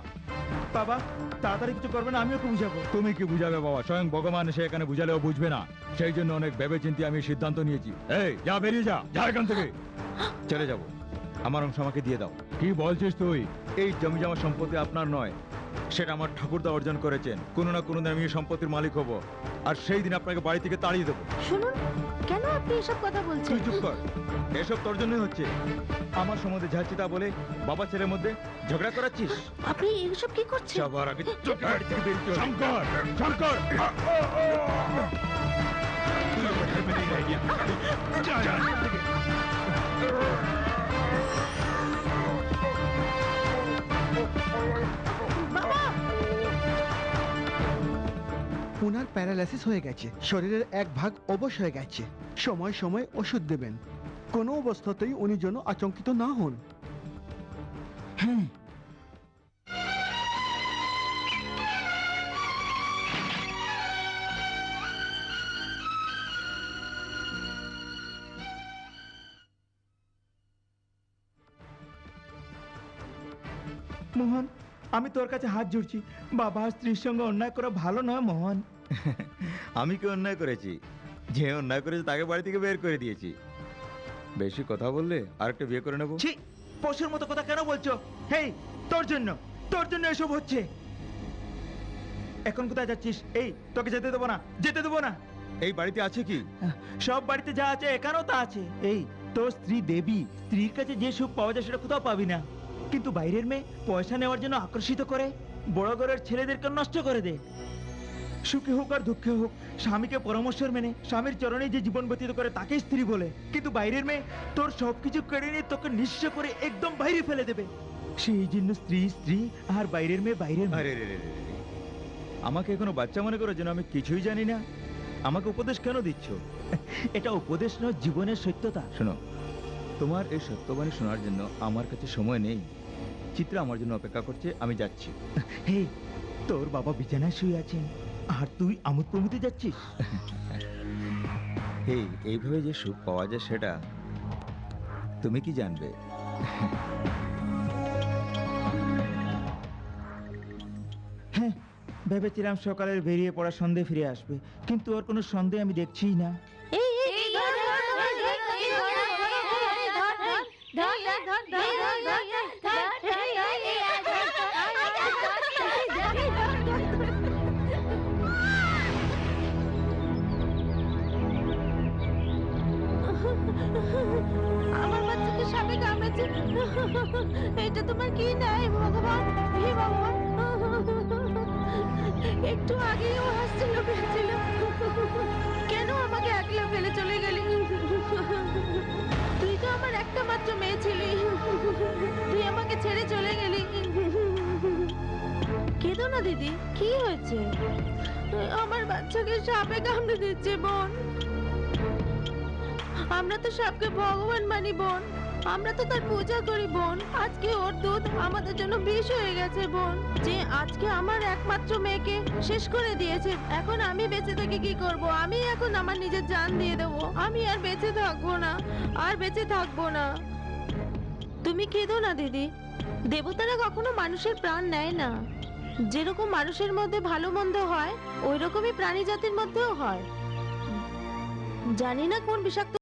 বাবা, তাড়াতাড়ি কিছু করবেন, আমি ওকে বুঝাবো। তুমি কি বুঝাবে বাবা? স্বয়ং ভগবান সে এখানে বুঝালেও বুঝবে না। সেই জন্য অনেক ভেবেচিন্তে আমি সিদ্ধান্ত নিয়েছি। এই যা, বেরিয়ে যা, যা এখান থেকে। চলে যাব, আমার অংশ আমাকে দিয়ে দাও। কি বলছিস তুই? এই জমি জমা সম্পত্তি আপনার নয়, সেটা আমার ঠাকুরদা অর্জন করেছেন। কোনো না কোনো দিন আমি এই সম্পত্তির মালিক হব, আর সেই দিন আপনাকে বাড়ি থেকে তাড়িয়ে দেবো। শুনুন, কেন আপনি এসব কথা বলছেন? তুই চুপ কর, এসব তোর জন্যই হচ্ছে। আমার সম্বন্ধে ঝাড়ছি তা বলে বাবা ছেলের মধ্যে ঝগড়া করাচ্ছিস। আপনি এসব কি করছেন? সবার আগে চোখে বাড়ি থেকে বেরিয়ে চল। শঙ্কর, শঙ্কর! ওনার প্যারালাইসিস হয়ে গেছে, শরীরের এক ভাগ অবশ হয়ে গেছে। সময় সময় ওষুধ দেবেন। কোনো অবস্থাতেই উনি যেন আতঙ্কিত না হন। মোহন, আমি তোর কাছে হাত জুড়ছি। বাবা আর স্ত্রীর সঙ্গে অন্যায় করা ভালো নয় মোহন। আমি কি অন্যায় করেছি? যে অন্যায় করেছে তাকে বাড়ি থেকে বের করে দিয়েছি। বেশি কথা বললে আরেকটা বিয়ে করে নেবো। ছি, পশুর মতো কথা কেন বলছো? হেই, তোর জন্য এসব হচ্ছে। এখন কোথায় যাচ্ছিস? এই, তোকে যেতে দেবো না, যেতে দেবো না। এই বাড়িতে আছে কি? সব বাড়িতে যা আছে এখানেও তা আছে। এই, তোর স্ত্রী দেবী, স্ত্রীর কাছে যে সুখ পাওয়া যায় সেটা কোথাও পাবি না। কিন্তু বাইরের মেয়ে পয়সা নেওয়ার জন্য আকর্ষিত করে বড় ঘরের ছেলেদেরকে নষ্ট করে দে। সুখে হোক আর দুঃখে হোক স্বামীকে পরামর্শ মেনে স্বামীর চরণে যে জীবন ব্যতীত করে তাকে স্ত্রী বলে, কিন্তু বাইরের মেয়ে তোর সবকিছু কেড়ে নিয়ে তোকে নিঃস্ব করে একদম বাইরে ফেলে দেবে। সেই জন্য স্ত্রী স্ত্রী আর বাইরের মেয়ে বাইরের মেয়ে। আরে রে রে রে রে। আমাকে এখনো বাচ্চা মনে করো যেন আমি কিছুই জানি না? আমাকে উপদেশ কেন দিচ্ছ? এটা উপদেশ নয়, জীবনের সত্যতা। শোনো, তোমার এই সত্যবাণী শোনার জন্য আমার কাছে সময় নেই। চিত্রা আমার জন্য অপেক্ষা করছে, আমি যাচ্ছি। হে, তোর বাবা বিছানায় শুয়ে আছেন আর তুই আমোদ প্রমোদে যাচ্ছিস। এই এইভাবে যে সুখ পাওয়া যায় সেটা তুমি কি জানবে? হ্যাঁ, ভেবেছিলাম সকালের বেরিয়ে পড়া সন্ধে ফিরে আসবে, কিন্তু ওর কোনো সন্দেহ আমি দেখছিই না। এই এই ধর ধর ধর ধর ধর ধর আমার বাচ্চাকে সাপে কামড়েছে। এটা তোমার কি নাই ভগবান, হে ভগবান। একটু আগেই ও হাসছিল ফেলছিল, কেন আমাকে একলা ফেলে চলে গেলি? তুই তো আমার একটা মাত্র মেয়ে ছিলি, তুই আমাকে ছেড়ে চলে গেলি। কেঁদো না দিদি, কি হয়েছে? আমার বাচ্চাকে সাপে কামড়ে দিচ্ছে বোন। আমরা তো সাপকে ভগবান মানি বোন, আমরা তো তার পূজা করি বোন। আজকে ওর দুধ আমাদের জন্য বিষ হয়ে গেছে বোন, যে আজকে আমার একমাত্র মেয়েকে শেষ করে দিয়েছে। এখন আমি বেঁচে থেকে কি করব? আমি এখন আমার নিজের জান দিয়ে দেবো। আমি আর বেঁচে থাকবো না, আর বেঁচে থাকবো না। তুমি কেঁদো না দিদি, দেবতারা কখনো মানুষের প্রাণ নেয় না। যেরকম মানুষের মধ্যে ভালো মন্দ হয়, ওই রকমই প্রাণী জাতির মধ্যেও হয়। জানি না কোন বিষাক্ত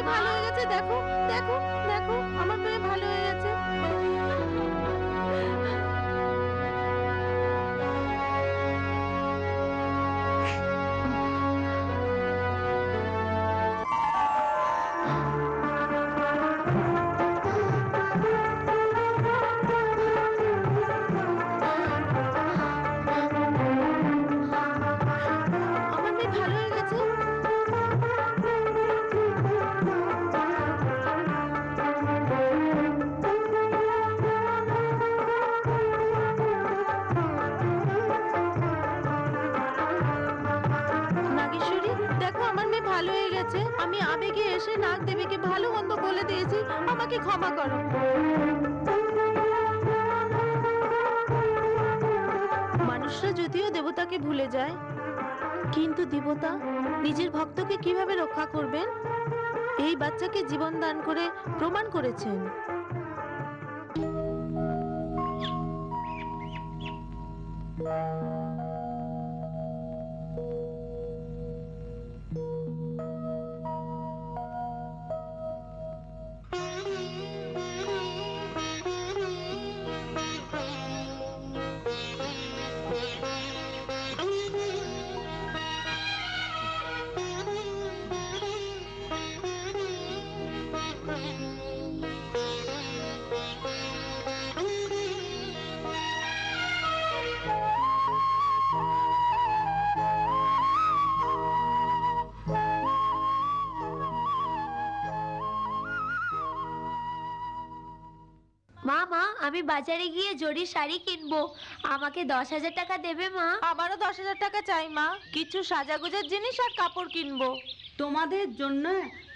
মেয়ে ভালো হয়ে গেছে, দেখো দেখো দেখো, আমার মেয়ে ভালো হয়ে গেছে। আমার মেয়ে ভালো হয়ে গেছে। নাগেশ্বরী, দেখো আমার মেয়ে ভালো হয়ে গেছে। আমি আবেগে এসে নাগ দেবীকে ভালো মন্দ বলে দিয়েছি, আমাকে ক্ষমা করো। মানুষরা যদিও দেবতাকে ভুলে যায়, কিন্তু দেবতা নিজের ভক্তকে কিভাবে রক্ষা করবেন এই বাচ্চাকে জীবন দান করে প্রমাণ করেছেন। মা আমি বাজারে গিয়ে জরি শাড়ি কিনবো, আমাকে 10,000 টাকা দেবে মা? আমারও 10,000 টাকা চাই মা, কিছু সাজাগোজার জিনিস আর কাপড় কিনবো। তোমাদের জন্য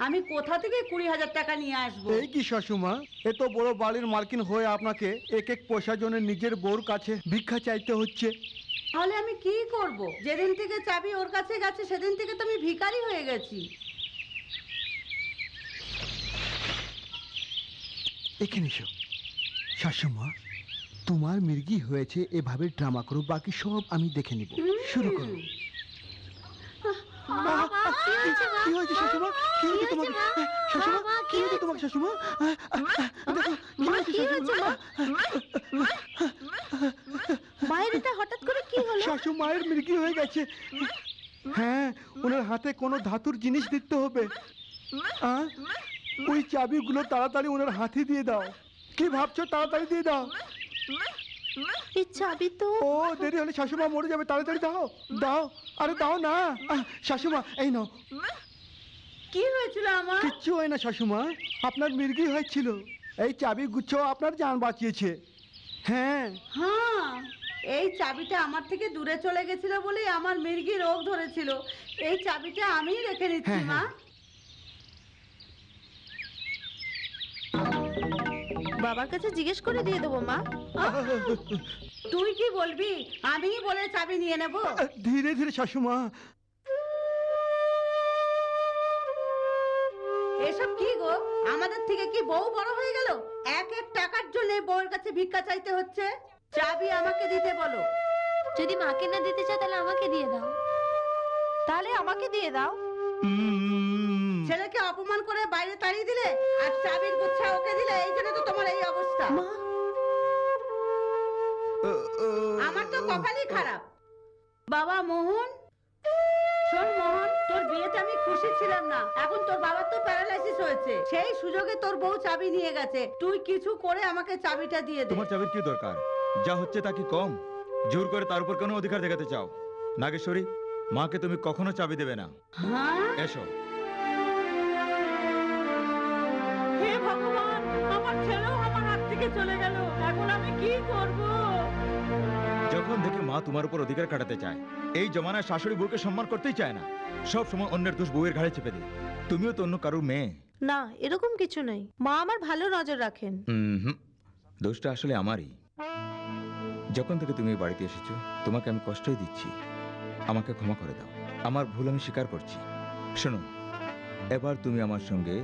আমি কোথা থেকে 20,000 টাকা নিয়ে আসবো? এই কি শাশুমা, এত বড় বাড়ির মালকিন হয়ে আপনাকে এক এক পয়সার জন্য নিজের বউর কাছে ভিক্ষা চাইতে হচ্ছে। তাহলে আমি কি করব? যেদিন থেকে চাবি ওর কাছে গেছে সেদিন থেকে তো আমি ভিখারি হয়ে গেছি। এখানে এসো শাশুমা, তোমার মির্গি হয়েছে এভাবে ড্রামা করো, বাকি সব আমি দেখে নিব। শুরু করো। কি হয়েছে শাশুমা? কি হয়েছে তোমাকে শাশুমা? কি হয়েছে তোমাকে শাশুমা? দেখো কি হয়েছে শাশুমা? মায়ের এটা হঠাৎ করে কি হলো? শাশুমায়ের মির্গি হয়ে গেছে। হ্যাঁ, ওনার হাতে কোনো ধাতুর জিনিস দিতে হবে। ওই চাবিগুলো তাড়াতাড়ি ওনার হাতে দিয়ে দাও। কি ভাবছো? তাড়াতাড়ি দিয়ে দাও। এই চাবি তো ও দেরি হলে শাশুমা মরে যাবে, তাড়াতাড়ি দাও দাও। আরে দাও না শাশুমা, এই নাও। কি হয়েছিল আমার? কিচ্ছু হয় না শাশুমা, আপনার মির্গি হয়েছিল। এই চাবি গুচ্ছ আপনার জান বাঁচিয়েছে। হ্যাঁ হ্যাঁ, এই চাবিটা আমার থেকে দূরে চলে গেছিল বলেই আমার মির্গি রোগ ধরেছিল। এই চাবিটা আমিই রেখে নিচ্ছি হ্যাঁ, মা। বাবার কাছে জিজ্ঞেস করে দিয়ে দেবো মা। তুই কি বলবি? আমিই বলে চাবি নিয়ে নেব? ধীরে ধীরে শাশুমা। এসব কি গো? আমাদের থেকে কি বউ বড় হয়ে গেল? এক এক টাকার জন্য বউয়ের কাছে ভিক্ষা চাইতে হচ্ছে। চাবি আমাকে দিতে বলো। যদি মাকে না দিতে চাও তাহলে আমাকে দিয়ে দাও। তাহলে আমাকে দিয়ে দাও। ছেলেকে অপমান করে বাইরে তাড়িয়ে দিলে আর চাবির গুচ্ছা ওকে দিলে, এই জন্য তো তোমার এই অবস্থা। মা, আমার তো কপালই খারাপ। বাবা মোহন, শোন মোহন, তোর বিয়েতে আমি খুশি ছিলাম না। এখন তোর বাবার তো প্যারালাইসিস হয়েছে, সেই সুযোগে তোর বউ চাবি নিয়ে গেছে। তুই কিছু করে আমাকে চাবিটা দিয়ে দে। তোমার চাবির কি দরকার? যা হচ্ছে তা কি কম? জোর করে তার উপর কোনো অধিকার দেখাতে চাও? নাগেশ্বরী, মাকে তুমি কখনো চাবি দেবে না। হ্যাঁ, এসো। হে ভগবান, আমার ছেলেও আমার হাত থেকে চলে গেল। এখন আমি কি করব? যখন দেখি মা তোমার উপর অধিকার কাটাতে চায়, এই জমানায় শাশুড়ি বউকে সম্মান করতেই চায় না, সব সময় অন্যের দোষ বউয়ের ঘাড়ে চেপে দেয়। তুমিও তো অন্য কারোর মেয়ে। না, এরকম কিছু নেই। মা আমার ভালো নজর রাখেন। হুম, দোষটা আসলে আমারই। যখন থেকে তুমি এই বাড়িতে এসেছো, তোমাকে আমি কষ্টই দিচ্ছি। আমাকে ক্ষমা করে দাও। আমার ভুল আমি স্বীকার করছি। শোনো, এবার তুমি আমার সঙ্গে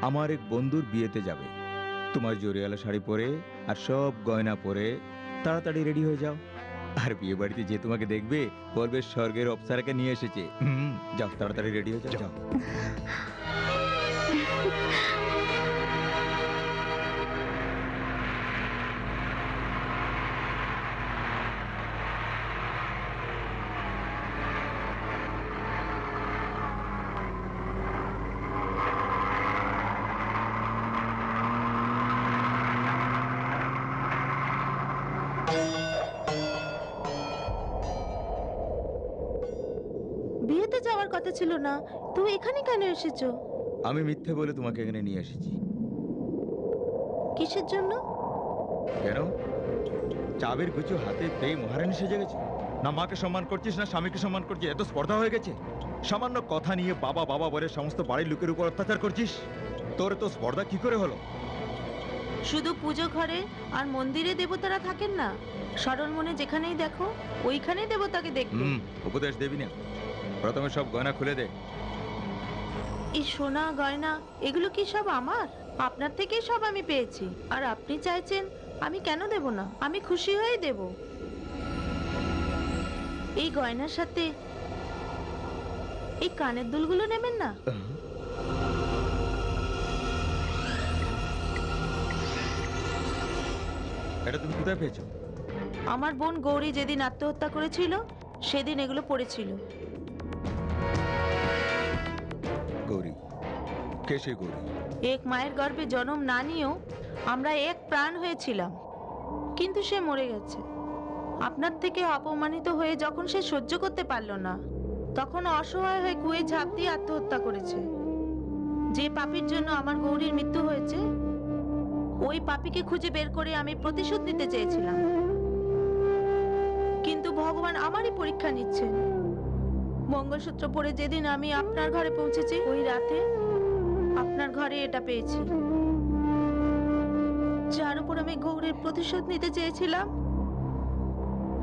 আমার এক বন্ধুর বিয়েতে যাবে। তোমার জরিয়ালা শাড়ি পরে আর সব গয়না পরে তাড়াতাড়ি রেডি হয়ে যাও। আর বিয়ে বাড়িতে যে তোমাকে দেখবে বলবে স্বর্গের অপ্সরাকে নিয়ে এসেছে। যাও, তাড়াতাড়ি রেডি হয়ে যাও। যাও। বিয়েতে যাওয়ার কথা ছিল না, তুমি এখানে কেন এসেছো? আমি মিথ্যে বলে তোমাকে এখানে নিয়ে এসেছি। কিসের জন্য? কেন? চাবির গুছু হাতে পেয়ে মহারানী সেজে গেছে? না মাকে সম্মান করছিস না স্বামীকে সম্মান করছিস? এত স্পর্ধা হয়ে গেছে? সামান্য কথা নিয়ে বাবা বাবা বলে সমস্ত বাড়ির লোকের উপর অত্যাচার করছিস? তোর তো স্পর্ধা কি করে হলো? শুধু পুজো ঘরে আর মন্দিরে দেবতারা থাকেন না, সরল মনে যেখানেই দেখো ওইখানেই দেবতাকে দেখবে। উপদেশ দেবি না, প্রথমে সব গয়না খুলে দে। এই সোনা গয়না এগুলো কি সব আমার? আপনার থেকেই সব আমি পেয়েছি, আর আপনি চাইছেন আমি কেন দেব না? আমি খুশি হয়েই দেব। এই গয়নার সাথে এই কানের দুলগুলো নেবেন না? এটা তুমি কোথায় পেয়েছো? আমার বোন গৌরী যেদিন আত্মহত্যা করেছিল সেদিন এগুলো পড়েছিল। গৌরী? কে সেই গৌরী? এক মায়ের গর্ভে জন্ম না নিয়েও আমরা এক প্রাণ হয়েছিলাম, কিন্তু সে মরে গেছে। আপনার থেকে অপমানিত হয়ে যখন সে সহ্য করতে পারল না, তখন অসহায় হয়ে কুয়ে ঝাঁপ দিয়ে আত্মহত্যা করেছে। যে পাপীর জন্য আমার গৌরীর মৃত্যু হয়েছে, ওই পাপীকে খুঁজে বের করে আমি প্রতিশোধ নিতে চেয়েছিলাম, কিন্তু ভগবান আমারই পরীক্ষা নিচ্ছেন। মঙ্গলসূত্র পরে যেদিন আমি আপনার ঘরে পৌঁছেছি, ওই রাতে আপনার ঘরে এটা পেয়েছি, যার উপর আমি গৌরীর প্রতিশোধ নিতে চেয়েছিলাম।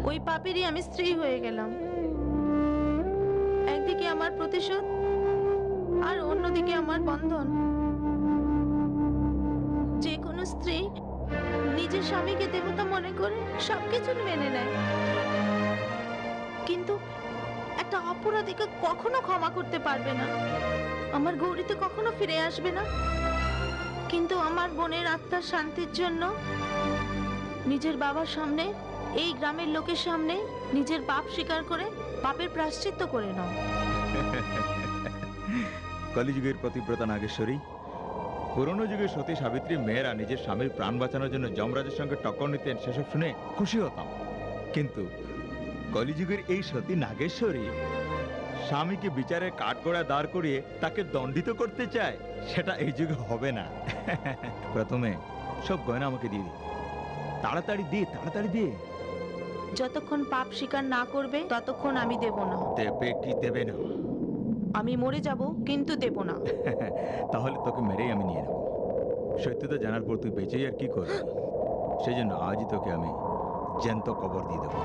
ওই পাপেরই আমি স্ত্রী হয়ে গেলাম। একদিকে আমার প্রতিশোধ আর অন্যদিকে আমার বন্ধন। যে কোনো স্ত্রী নিজের স্বামীকে দেবতা মনে করে সবকিছু মেনে নেয়, কিন্তু একটা অপরাধীকে কখনো ক্ষমা করতে পারবে না। আমার গৌরী তো কখনো ফিরে আসবে না, কিন্তু আমার বোনের আত্মার শান্তির জন্য নিজের বাবার সামনে, এই গ্রামের লোকের সামনে নিজের পাপ স্বীকার করে পাপের প্রায়শ্চিত্ত করে নাও। কলিযুগের পতিব্রতা নাগেশ্বরী, পুরনো যুগে সতী সাবিত্রী মেয়েরা নিজের স্বামীর প্রাণ বাঁচানোর জন্য যমরাজের সঙ্গে টক্কর নিতেন, সেসব শুনে খুশি হতাম। কিন্তু কলিযুগের এই সতী নাগেশ্বরী স্বামীকে বিচারের কাঠগড়ায় দাঁড় করিয়ে তাকে দণ্ডিত করতে চায়, সেটা এই যুগে হবে না। প্রথমে সব গয়না আমাকে দিয়ে দিই, তাড়াতাড়ি দিয়ে, তাড়াতাড়ি দিয়ে। যতক্ষণ পাপ স্বীকার না করবে ততক্ষণ আমি দেব না। দেবে কি দেবে না? আমি মরে যাব, কিন্তু দেব না। তাহলে তোকে মেরেই আমি নিয়ে নেব। সত্যতা জানার পর তুই বেঁচেই আর কি করবি? সেই জন্য আজই তোকে আমি জ্যান্ত কবর দিয়ে দেবো।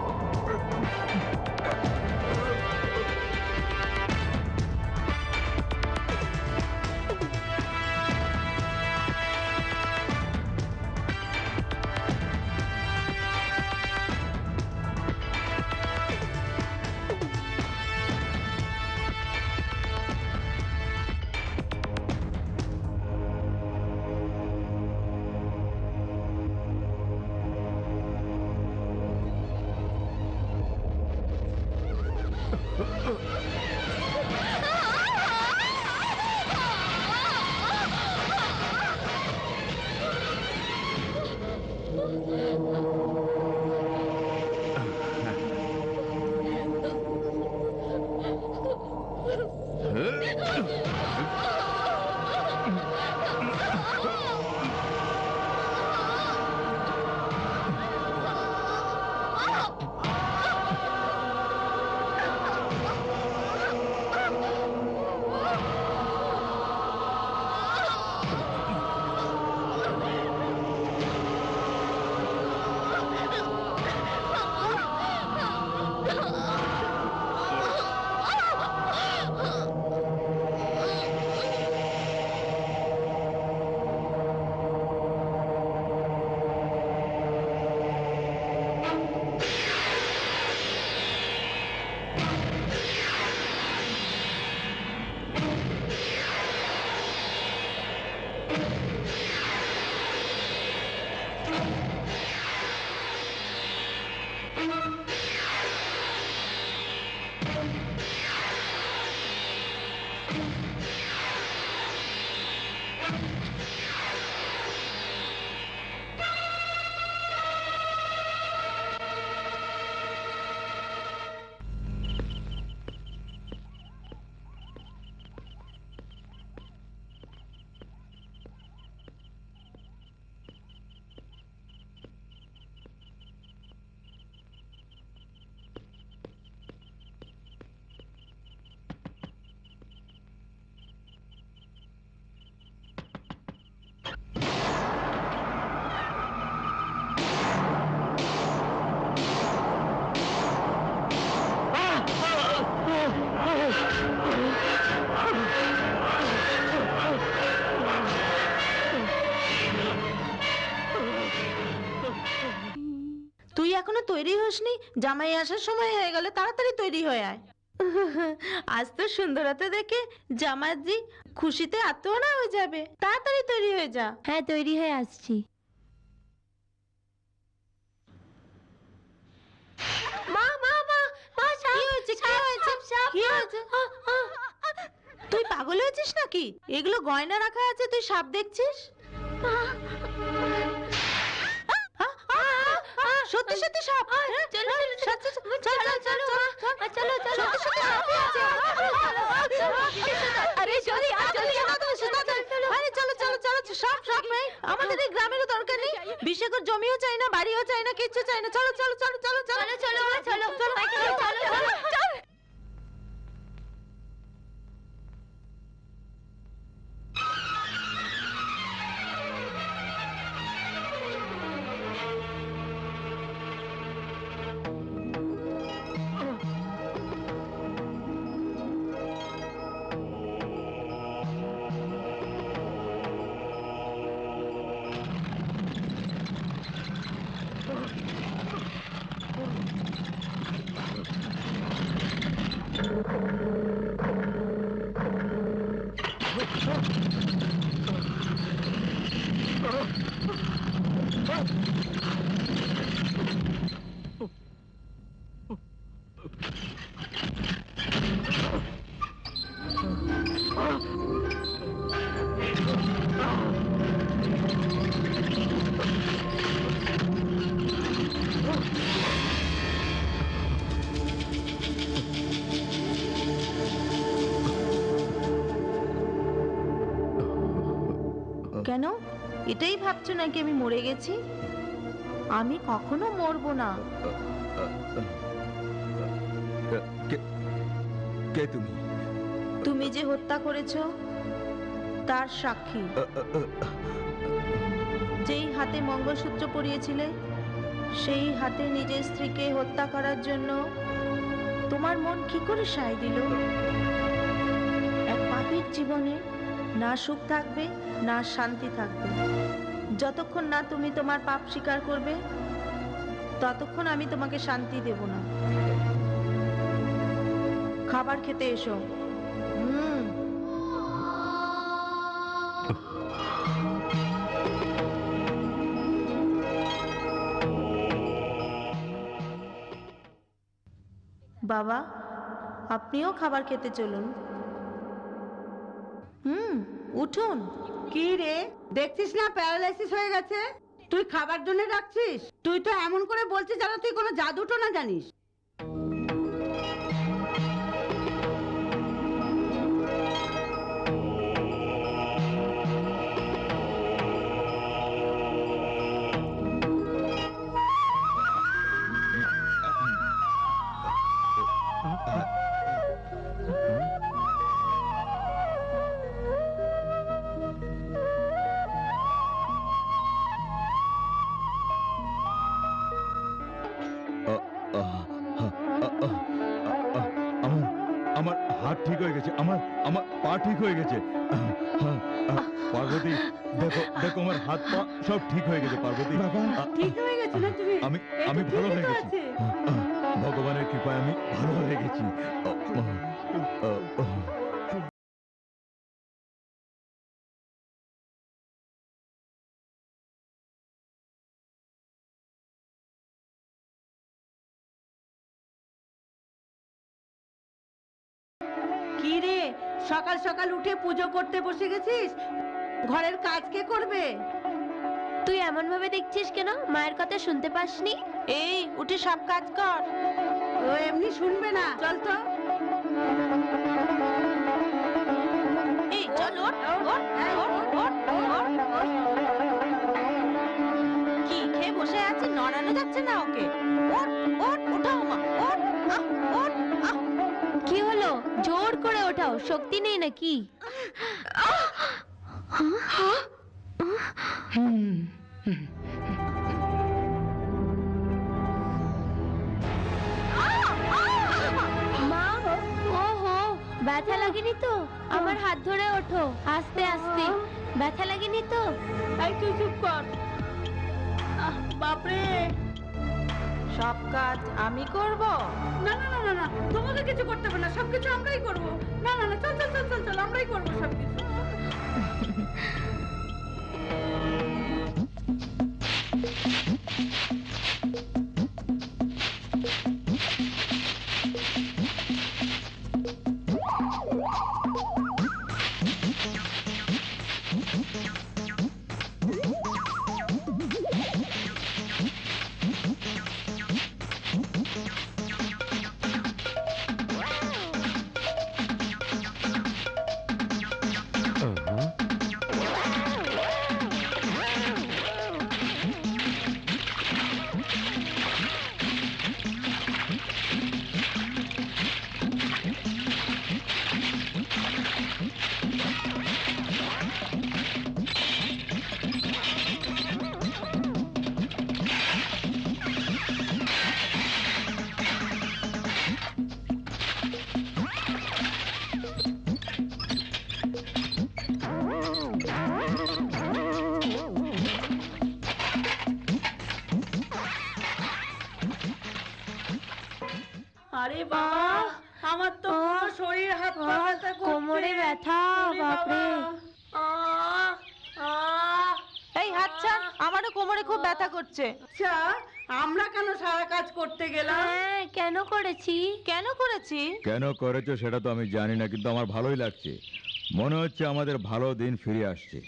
এখনো তৈরি হসনি? জামাই আসার সময় হয়ে গেল, তাড়াতাড়ি তৈরি হয়ে আয়। আজ তো সুন্দরতা দেখে জামাইজি খুশিতে আত্মহারা হয়ে যাবে, তাড়াতাড়ি তৈরি হয়ে যা। হ্যাঁ, তৈরি হয়ে আসছি। মা মা মা মা, সাপ! কি হয়েছে? কি সাপ, হয়েছে? সাপ, সাপ, কি মা! হয়েছে? আ, তুই পাগল হয়েছিস নাকি? এগুলো গয়না রাখা আছে, তুই সাপ দেখছিস? সত্যি সত্যি সাপ? হ্যাঁ? চলো, চলো, সত্যি চলো, চল, চল, চলো, চল, চলো, চল, চলো, চলো। সত্যি সত্যি সাপই আছে। আরে চল, আরে চলো চলো চলো, সাপ সাপ নেই, আমাদের এই গ্রামেরও দরকার নেই, বিশেষজ্ঞ জমিও চাই না, বাড়িও চাই না, কিচ্ছু চাই না। চলো চলো চলো চলো চলো চলো, চলো, চলো, চলো, চলো, চলো, চলো। কেন? এটাই ভাবছো নাকি আমি মরে গেছি? আমি কখনো মরবো না। কে তুমি? তুমি যে হত্যা করেছো তার সাক্ষী। যেই হাতে মঙ্গলসূত্র পরিয়েছিলে সেই হাতে নিজের স্ত্রীকে হত্যা করার জন্য তোমার মন কি করে সায় দিল? এক পাপীর জীবনে না সুখ থাকবে না শান্তি থাকবে। যতক্ষণ না তুমি তোমার পাপ স্বীকার করবে ততক্ষণ আমি তোমাকে শান্তি দেব না। খাবার খেতে এসো। বাবা, আপনিও খাবার খেতে চলুন। উঠুন। কি রে, দেখছিস না প্যারালাইসিস হয়ে গেছে? তুই খাবার জন্য রাখছিস? তুই তো এমন করে বলছিস যেন তুই কোনো জাদুটো না জানিস। আমার হাত ঠিক হয়ে গেছে, আমার আমার পা ঠিক হয়ে গেছে। পার্বতী, দেখো দেখো, আমার হাত পা সব ঠিক হয়ে গেছে পার্বতী। ঠিক হয়ে গেছে না তুমি? আমি এই তো ভালো ঠিকই হয়ে তো গেছি। আছে। ভগবানের কৃপায় আমি ভালো হয়ে গেছি। কি রে, সকাল সকাল উঠে পুজো করতে বসে গেছিস? ঘরের কাজ কে করবে? তুই এমন ভাবে দেখছিস কেন? মায়ের কথা শুনতে পাসনি? এই উঠে সব কাজ কর। ও এমনি শুনবে না, চল তো। এই চল, ওঠ, ওঠ, ওঠ, ওঠ, ওঠ। কি খেয়ে বসে আছে? নড়ানো যাচ্ছে না ওকে। ওঠ, ওঠ, ওঠাও মা, ওঠ, ওঠ, কি হলো? জোর করে ওঠাও, শক্তি নেই নাকি? মা, ওহো, ব্যথা লাগেনি তো? আমার হাত ধরে ওঠো, আস্তে আস্তে। ব্যথা লাগেনি তো? এই তুই চুপ কর। বাপরে, সব কাজ আমি করব? না না না না না, তোমাকে কিছু করতে হবে না, সবকিছু আমরাই করব। না না না, চল চল চল চল চল, আমরাই করব সবকিছু। আরে বাবা, আমার তো পুরো শরীর হাত পা ব্যথা করছে। কোমরে ব্যথা, ওরে বাপরে। বাবা। এই হাত ছাড়, আমারও কোমরে খুব ব্যথা করছে। আচ্ছা, আমরা কেন সারা কাজ করতে গেলাম? হ্যাঁ, কেন করেছি? কেন করেছি? কেন করেছো সেটা তো আমি জানি না, কিন্তু আমার ভালোই লাগছে। মনে হচ্ছে আমাদের ভালো দিন ফিরে আসছে।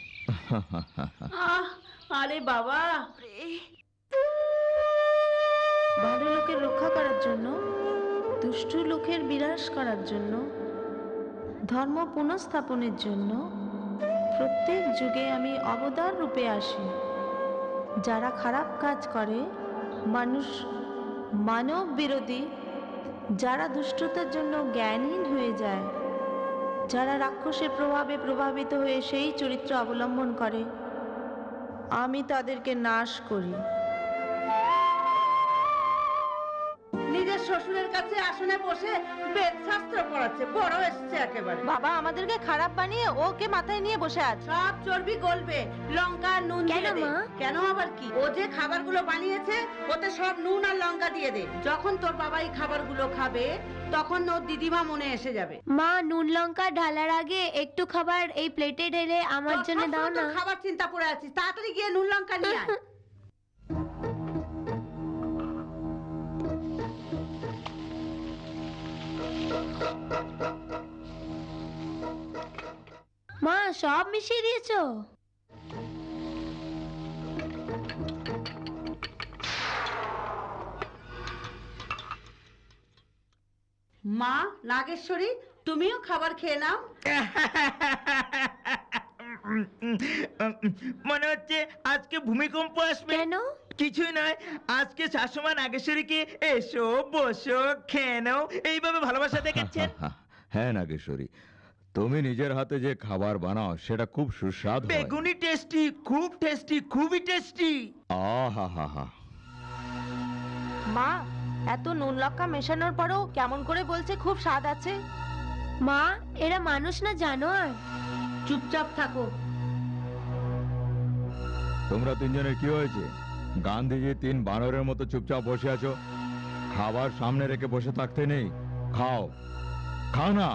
আরে বাবা, ভালো লোকের রক্ষা করার জন্য, দুষ্টু লোকের বিনাশ করার জন্য, ধর্ম পুনঃস্থাপনের জন্য প্রত্যেক যুগে আমি অবতার রূপে আসি। যারা খারাপ কাজ করে, মানব বিরোধী, যারা দুষ্টতার জন্য জ্ঞানহীন হয়ে যায়, যারা রাক্ষসের প্রভাবে প্রভাবিত হয়ে সেই চরিত্র অবলম্বন করে, আমি তাদেরকে নাশ করি। নিজের শ্বশুরের কাছে আসনে বসে বেদ শাস্ত্র পড়াচ্ছে, বড় এসছে একেবারে। বাবা আমাদেরকে খারাপ বানিয়ে ওকে মাথায় নিয়ে বসে আছে। সব চর্বি গলবে, লঙ্কা নুন কেন দিয়ে দে। মা? কেন আবার কি? ও যে খাবারগুলো বানিয়েছে ওতে সব নুন আর লঙ্কা দিয়ে দে। যখন তোর বাবা এই খাবারগুলো খাবে তখন ওর দিদিমা মনে এসে যাবে। মা, নুন লঙ্কা ঢালার আগে একটু খাবার এই প্লেটে ঢেলে আমার তোর জন্য দাও সবসময় না। তোর খাবার চিন্তা করে আছিস, তাড়াতাড়ি গিয়ে নুন লঙ্কা নিয়ে আয়। মা, সব মিশিয়ে দিয়েছো? মা নাগেশ্বরী, তুমিও খাবার খেয়ে নাও। মনে হচ্ছে আজকে ভূমিকম্প আসবে। কেন? কিছুই নয়, আজকে শাশুমা নাগেশ্বরীকে এসো বসো খেয়ে নাও এইভাবে ভালোবাসা দেখাচ্ছেন। হ্যাঁ নাগেশ্বরী, তুমি নিজের হাতে যে খাবার বানাও সেটা খুব সুস্বাদু হয়। বেগুনি টেস্টি, খুব টেস্টি, খুবই টেস্টি। আহা হা হা। মা, এত নুন লঙ্কা মেশানোর পরেও কেমন করে বলছে খুব স্বাদ আছে। মা, এরা মানুষ না জানোয়ার। চুপচাপ থাকো। তোমরা তিনজনের কি হয়েছে? গান্ধীজি 3 বানরের মতো চুপচাপ বসে আছো। খাবার সামনে রেখে বসে থাকতে নেই, খাও, খাও না।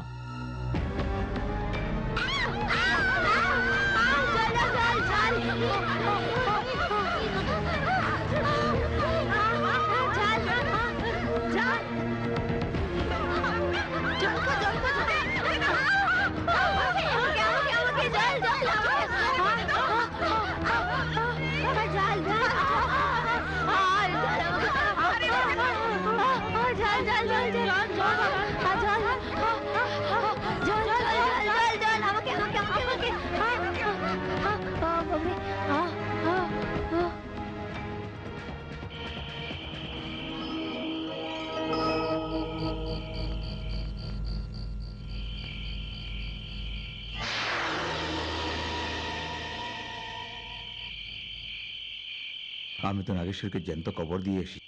আমি তো নাগেশ্বরকে জ্যান্ত কবর দিয়ে এসি,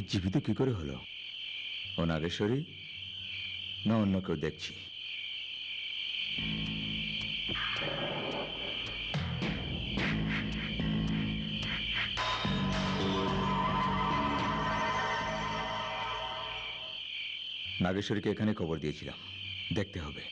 জীবিত কি করে হলো? ও নাগেশ্বরী না অন্য কেউ দেখছি। নাগেশ্বরীকে এখানে খবর দিয়েছিলাম, দেখতে হবে।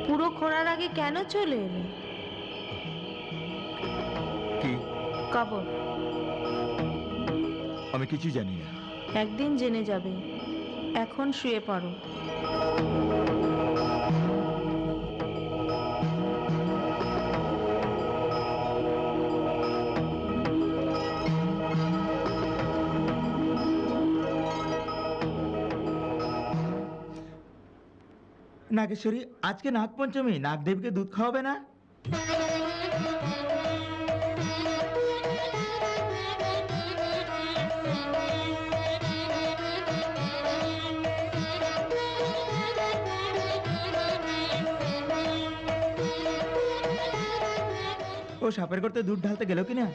পুরো খোঁড়ার আগে কেন চলে এলে? কি? কবর। আমি কিছু জানি না। একদিন জেনে যাবে, এখন শুয়ে পড়ো। নাগেশ্বরী, আজকে নাগপঞ্চমী, নাগদেবীকে দুধ খাওয়াবে না? ও সাপের করতে দুধ ঢালতে গেল কিনা?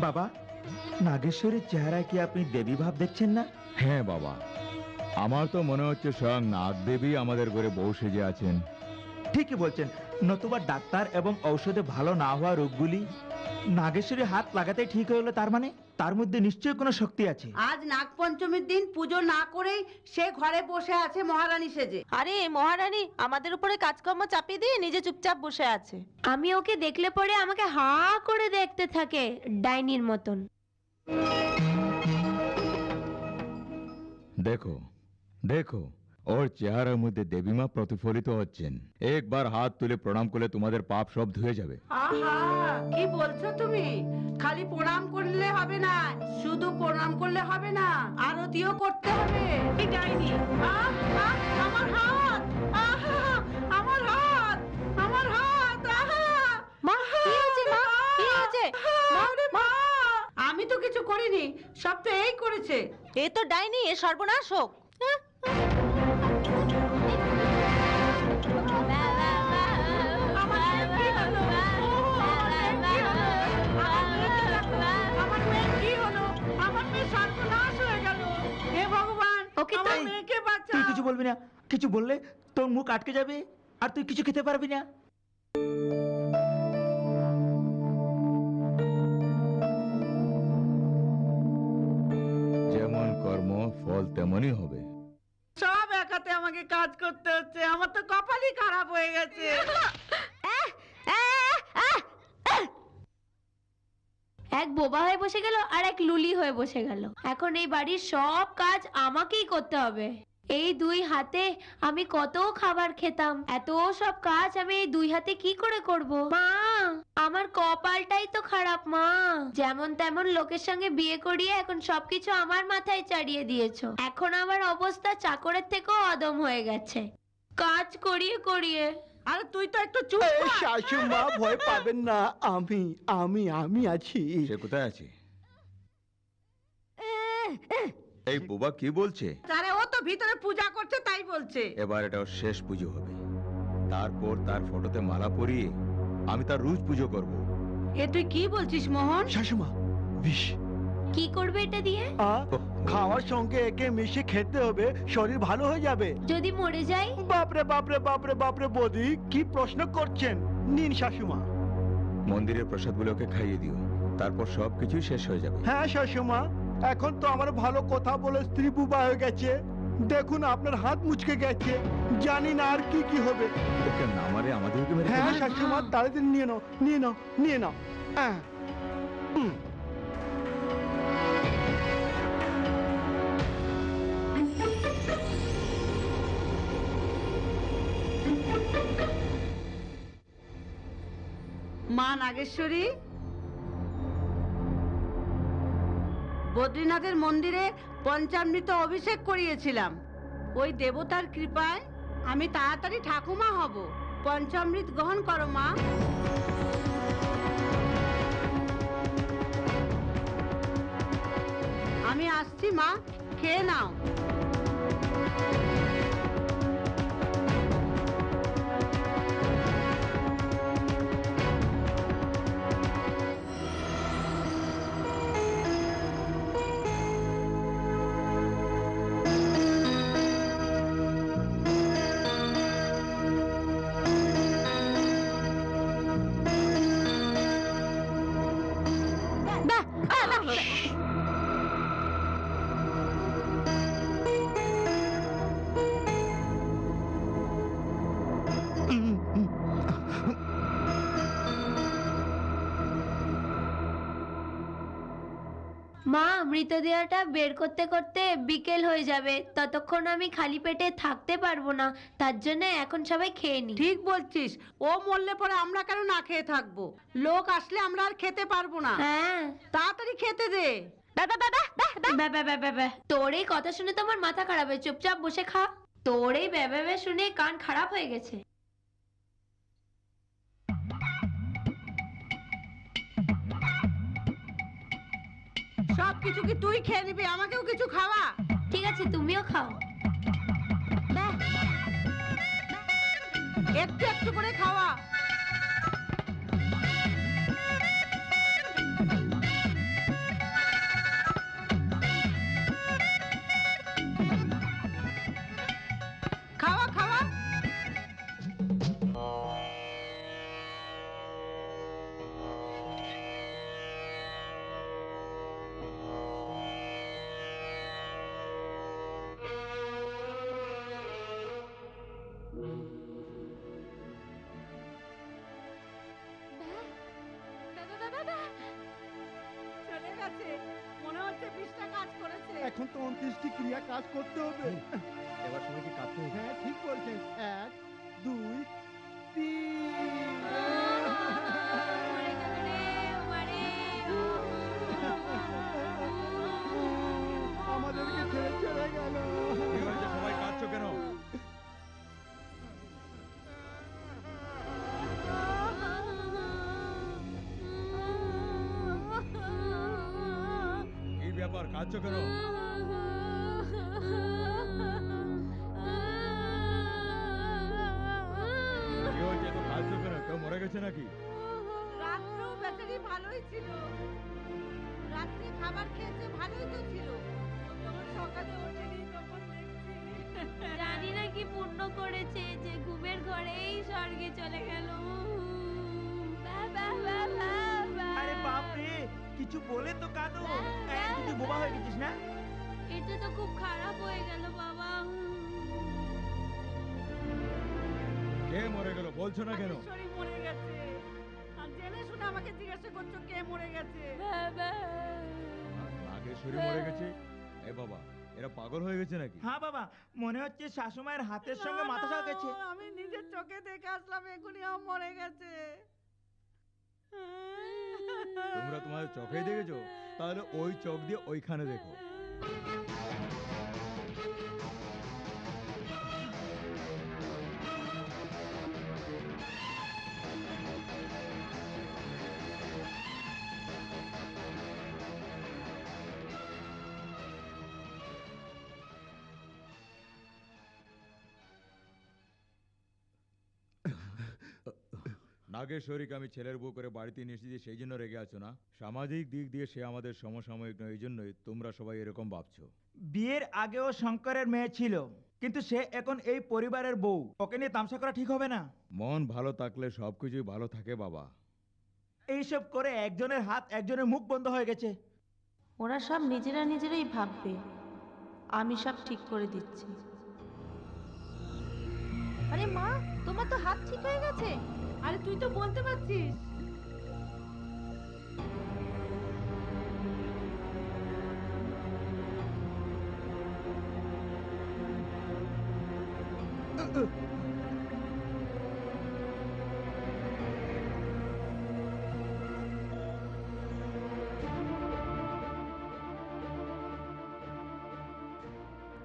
বাবা, নাগেশ্বরীর চেহারায় কি আপনি দেবী ভাব দেখছেন না? হ্যাঁ বাবা, আমার তো মনে হচ্ছে স্বয়ং নাগদেবী আমাদের ঘরে বউ সেজে আছেন। ঠিকই বলছেন, নতুবা ডাক্তার এবং ঔষধে ভালো না হওয়া রোগগুলি নাগেশ্বরী হাত লাগাতেই ঠিক হয়ে গেল, তার মানে তার মধ্যে নিশ্চয়ই কোনো শক্তি আছে। আজ নাগপঞ্চমীর দিন পুজো না করেই সে ঘরে বসে আছে মহারানী সেজে। আরে মহারানী আমাদের উপরে কাজকর্ম চাপিয়ে দিয়ে নিজে চুপচাপ বসে আছে। আমি ওকে দেখলে পরে আমাকে হা করে দেখতে থাকে ডাইনির মতন। দেখো দেখো, ওর চেহারার মধ্যে দেবীমা প্রতিফলিত হচ্ছেন। একবার হাত তুলে প্রণাম করলে তোমাদের পাপ সব ধুয়ে যাবে। আহা, কি বলছো তুমি? খালি প্রণাম করলে হবে না, শুধু প্রণাম করলে হবে না, আরতিও করতে হবে। এই ডাইনি, আমার হাত, আহা, আমার হাত, আমার হাত, আহা! মা, কি হয়েছে মা? কি হয়েছে? আরে মা, আমি তো কিছু করিনি, সব তো এই করেছে। এ তো ডাইনি, এ সর্বনাশ হোক। হ্যাঁ? আমার মেয়ের কি হলো? আমার মেয়ের কি হলো? আমার মেয়ের কি হলো? আমার মেয়ে সর্বনাশ হয়ে গেল। হে ভগবান, ওকে আমার তাই- মেয়েকে তুই বাঁচাও। কিছু বলবি না, কিছু বললে তোর মুখ আটকে যাবে আর তুই কিছু খেতে পারবি না। যেমন কর্ম ফল তেমনই হবে। সব একাতে আমাকে কাজ করতে হচ্ছে, আমার তো কপালই খারাপ হয়ে গেছে। এক বোবা হয়ে বসে গেল আর এক লুলি হয়ে বসে গেল। এখন এই বাড়ির সব কাজ আমাকেই করতে হবে। এই দুই হাতে আমি কত খাবার খেতাম, এত সব কাজ আমি এই দুই হাতে কি করে করব? মা, আমার কপালটাই তো খারাপ মা। যেমন তেমন লোকের সঙ্গে বিয়ে করিয়ে এখন সবকিছু আমার মাথায় চাড়িয়ে দিয়েছো। এখন আমার অবস্থা চাকরের থেকেও অদম হয়ে গেছে, কাজ করিয়ে করিয়ে। আরে তুই তো একটু চুপ এই কর। শাশুমা ভয় পাবেন না, আমি আছি। সে কোথায় আছে? এই বুবা কি বলছে? আরে ও তো ভিতরে পূজা করছে তাই বলছে। এবার এটা ওর শেষ পুজো হবে, তারপর তার ফটোতে মালা পরিয়ে আমি তার রোজ পুজো করব। এ তুই কি বলছিস মোহন? শাশুমা বিষ কি করবে এটা দিয়ে? খাওয়ার সঙ্গে একে মিশে খেতে হবে, শরীর ভালো হয়ে যাবে। যদি মরে যাই? বাপরে বাপরে বাপরে বাপরে বৌদি, কি প্রশ্ন করছেন? নিন শাশুমা। মন্দিরের প্রসাদগুলো ওকে খাইয়ে দিও, তারপর সবকিছুই শেষ হয়ে যাবে। হ্যাঁ শাশুমা, এখন তো আমার ভালো কথা বলে স্ত্রী বুবা হয়ে গেছে। দেখুন আপনার হাত মুচকে গেছে, জানি না আর কি কি হবে। ওকে না মারে আমাদেরকে মেরে হ্যাঁ ফেলবে। শাশুমা, তাড়াতাড়ি নিয়ে নাও, নিয়ে নাও, নিয়ে নাও। হ্যাঁ। মা নাগেশ্বরী, বদ্রীনাথের মন্দিরে পঞ্চামৃত অভিষেক করিয়েছিলাম। ওই দেবতার কৃপায় আমি তাড়াতাড়ি ঠাকুমা হব। পঞ্চামৃত গ্রহণ করো মা। আমি আসছি মা, খেয়ে নাও। মা, মৃতদেহটা বের করতে করতে বিকেল হয়ে যাবে, ততক্ষণ আমি খালি পেটে থাকতে পারবো না। তার জন্য এখন সবাই খেয়ে নি। ঠিক বলছিস, ও মরলে পরে আমরা কেন না খেয়ে থাকবো? লোক আসলে আমরা আর খেতে পারবো না। হ্যাঁ, তাড়াতাড়ি খেতে দে। ব্যা, ব্যা, ব্যা, ব্যা। তোর এই কথা শুনে তো আমার মাথা খারাপ হয়ে, চুপচাপ বসে খা। তোর এই ব্যা ব্যা ব্যা শুনে কান খারাপ হয়ে গেছে। সব কিছু কি তুই খেয়ে নিবি? আমাকেও কিছু খাওয়া। ঠিক আছে, তুমিও খাও। একটু একটু করে খাওয়া। খাওয়া খাওয়া। চলে গেছে, মনে হচ্ছে বিষটা কাজ করেছে। এখন তো 29টি ক্রিয়া কাজ করতে হবে। এবার সবাইকে কাঁদতে হবে। হ্যাঁ ঠিক বলছেন। 1 2 3। আমাদেরকে ছেড়ে চলে গেল। কি হয়েছে? সবাই কাঁদছো কেন? কি ব্যাপার, কাঁদছো কেন? কি হয়েছে, তো কাঁদছো কেন? কেউ মরে গেছে নাকি? রাত্রেও বেচারি ভালোই ছিল, রাত্রে খাবার খেয়েছে, ভালোই তো ছিল। যখন সকালে ওঠেনি তখন দেখছি। জানি না কি পুণ্য করেছে যে ঘুমের ঘরেই স্বর্গে চলে গেল। আরে বাপ রে, কিছু বলে তো কাঁদো। তুই বোবা হয়ে গেছিস না? এটা তো খুব খারাপ হয়ে গেল বাবা। কে মরে গেল বলছো না কেন? ঈশ্বরী মরে গেছে। আর জেনে শুনে আমাকে জিজ্ঞাসা করছো কে মরে গেছে? শাশুড়ি মরে গেছে? এ বাবা, এরা পাগল হয়ে গেছে নাকি? হ্যাঁ বাবা, মনে হচ্ছে শাশুমায়ের হাতের সঙ্গে মাথা না, গেছে। আমি নিজের চোখে দেখে আসলাম এখনই মরে গেছে। তোমরা তোমাদের চোখেই দেখেছো? তাহলে ওই চোখ দিয়ে ওইখানে দেখো। নাগেশ্বরীকে আমি ছেলের বউ করে বাড়িতে নিয়ে এসেছি সেই জন্য রেগে আছো না? সামাজিক দিক দিয়ে সে আমাদের সমসাময়িক নয়, এই জন্যই তোমরা সবাই এরকম ভাবছো। বিয়ের আগেও শঙ্করের মেয়ে ছিল, কিন্তু সে এখন এই পরিবারের বউ। ওকে নিয়ে তামসা করা ঠিক হবে না। মন ভালো থাকলে সবকিছুই ভালো থাকে বাবা। এইসব করে একজনের হাত একজনের মুখ বন্ধ হয়ে গেছে। ওরা সব নিজেরাই ভাববে, আমি সব ঠিক করে দিচ্ছি। আরে মা, তোমার তো হাত ঠিক হয়ে গেছে। আরে তুই তো বলতে পারছিস।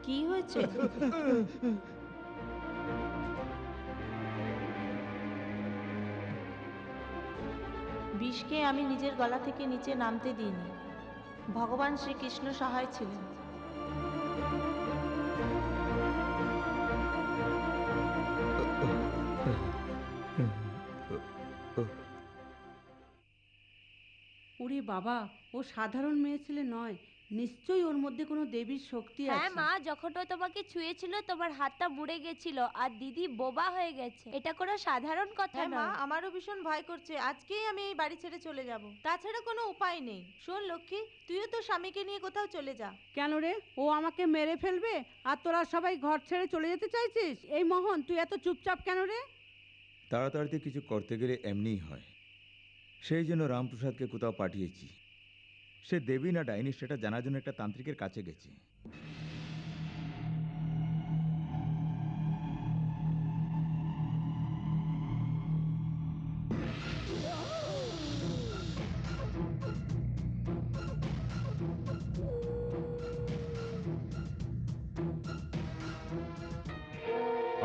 কি হয়েছে? বিষকে আমি নিজের গলা থেকে নিচে নামতে দিইনি। ভগবান শ্রীকৃষ্ণ সহায় ছিলেন। ওরে বাবা, ও সাধারণ মেয়ে ছেলে নয়, নিশ্চয়ই ওর মধ্যে কোনো দেবীর শক্তি হ্যাঁ আছে। মা, যখন ও তোমাকে ছুঁয়েছিল তোমার হাতটা মুড়ে গেছিল আর দিদি বোবা হয়ে গেছে। এটা কোনো সাধারণ কথা হ্যাঁ মা, নয়। আমারও ভীষণ ভয় করছে। আজকেই আমি এই বাড়ি ছেড়ে চলে যাব। তাছাড়া কোনো উপায় নেই। শোন লক্ষ্মী, তুইও তো স্বামীকে নিয়ে কোথাও চলে যা। কেন রে, ও আমাকে মেরে ফেলবে আর তোরা সবাই ঘর ছেড়ে চলে যেতে চাইছিস? এই মোহন, তুই এত চুপচাপ কেন রে? তাড়াতাড়িতে কিছু করতে গেলে এমনিই হয়। সেই জন্য রামপ্রসাদকে কোথাও পাঠিয়েছি। সে দেবী না ডাইনি সেটা জানার জন্য একটা তান্ত্রিকের কাছে গেছে।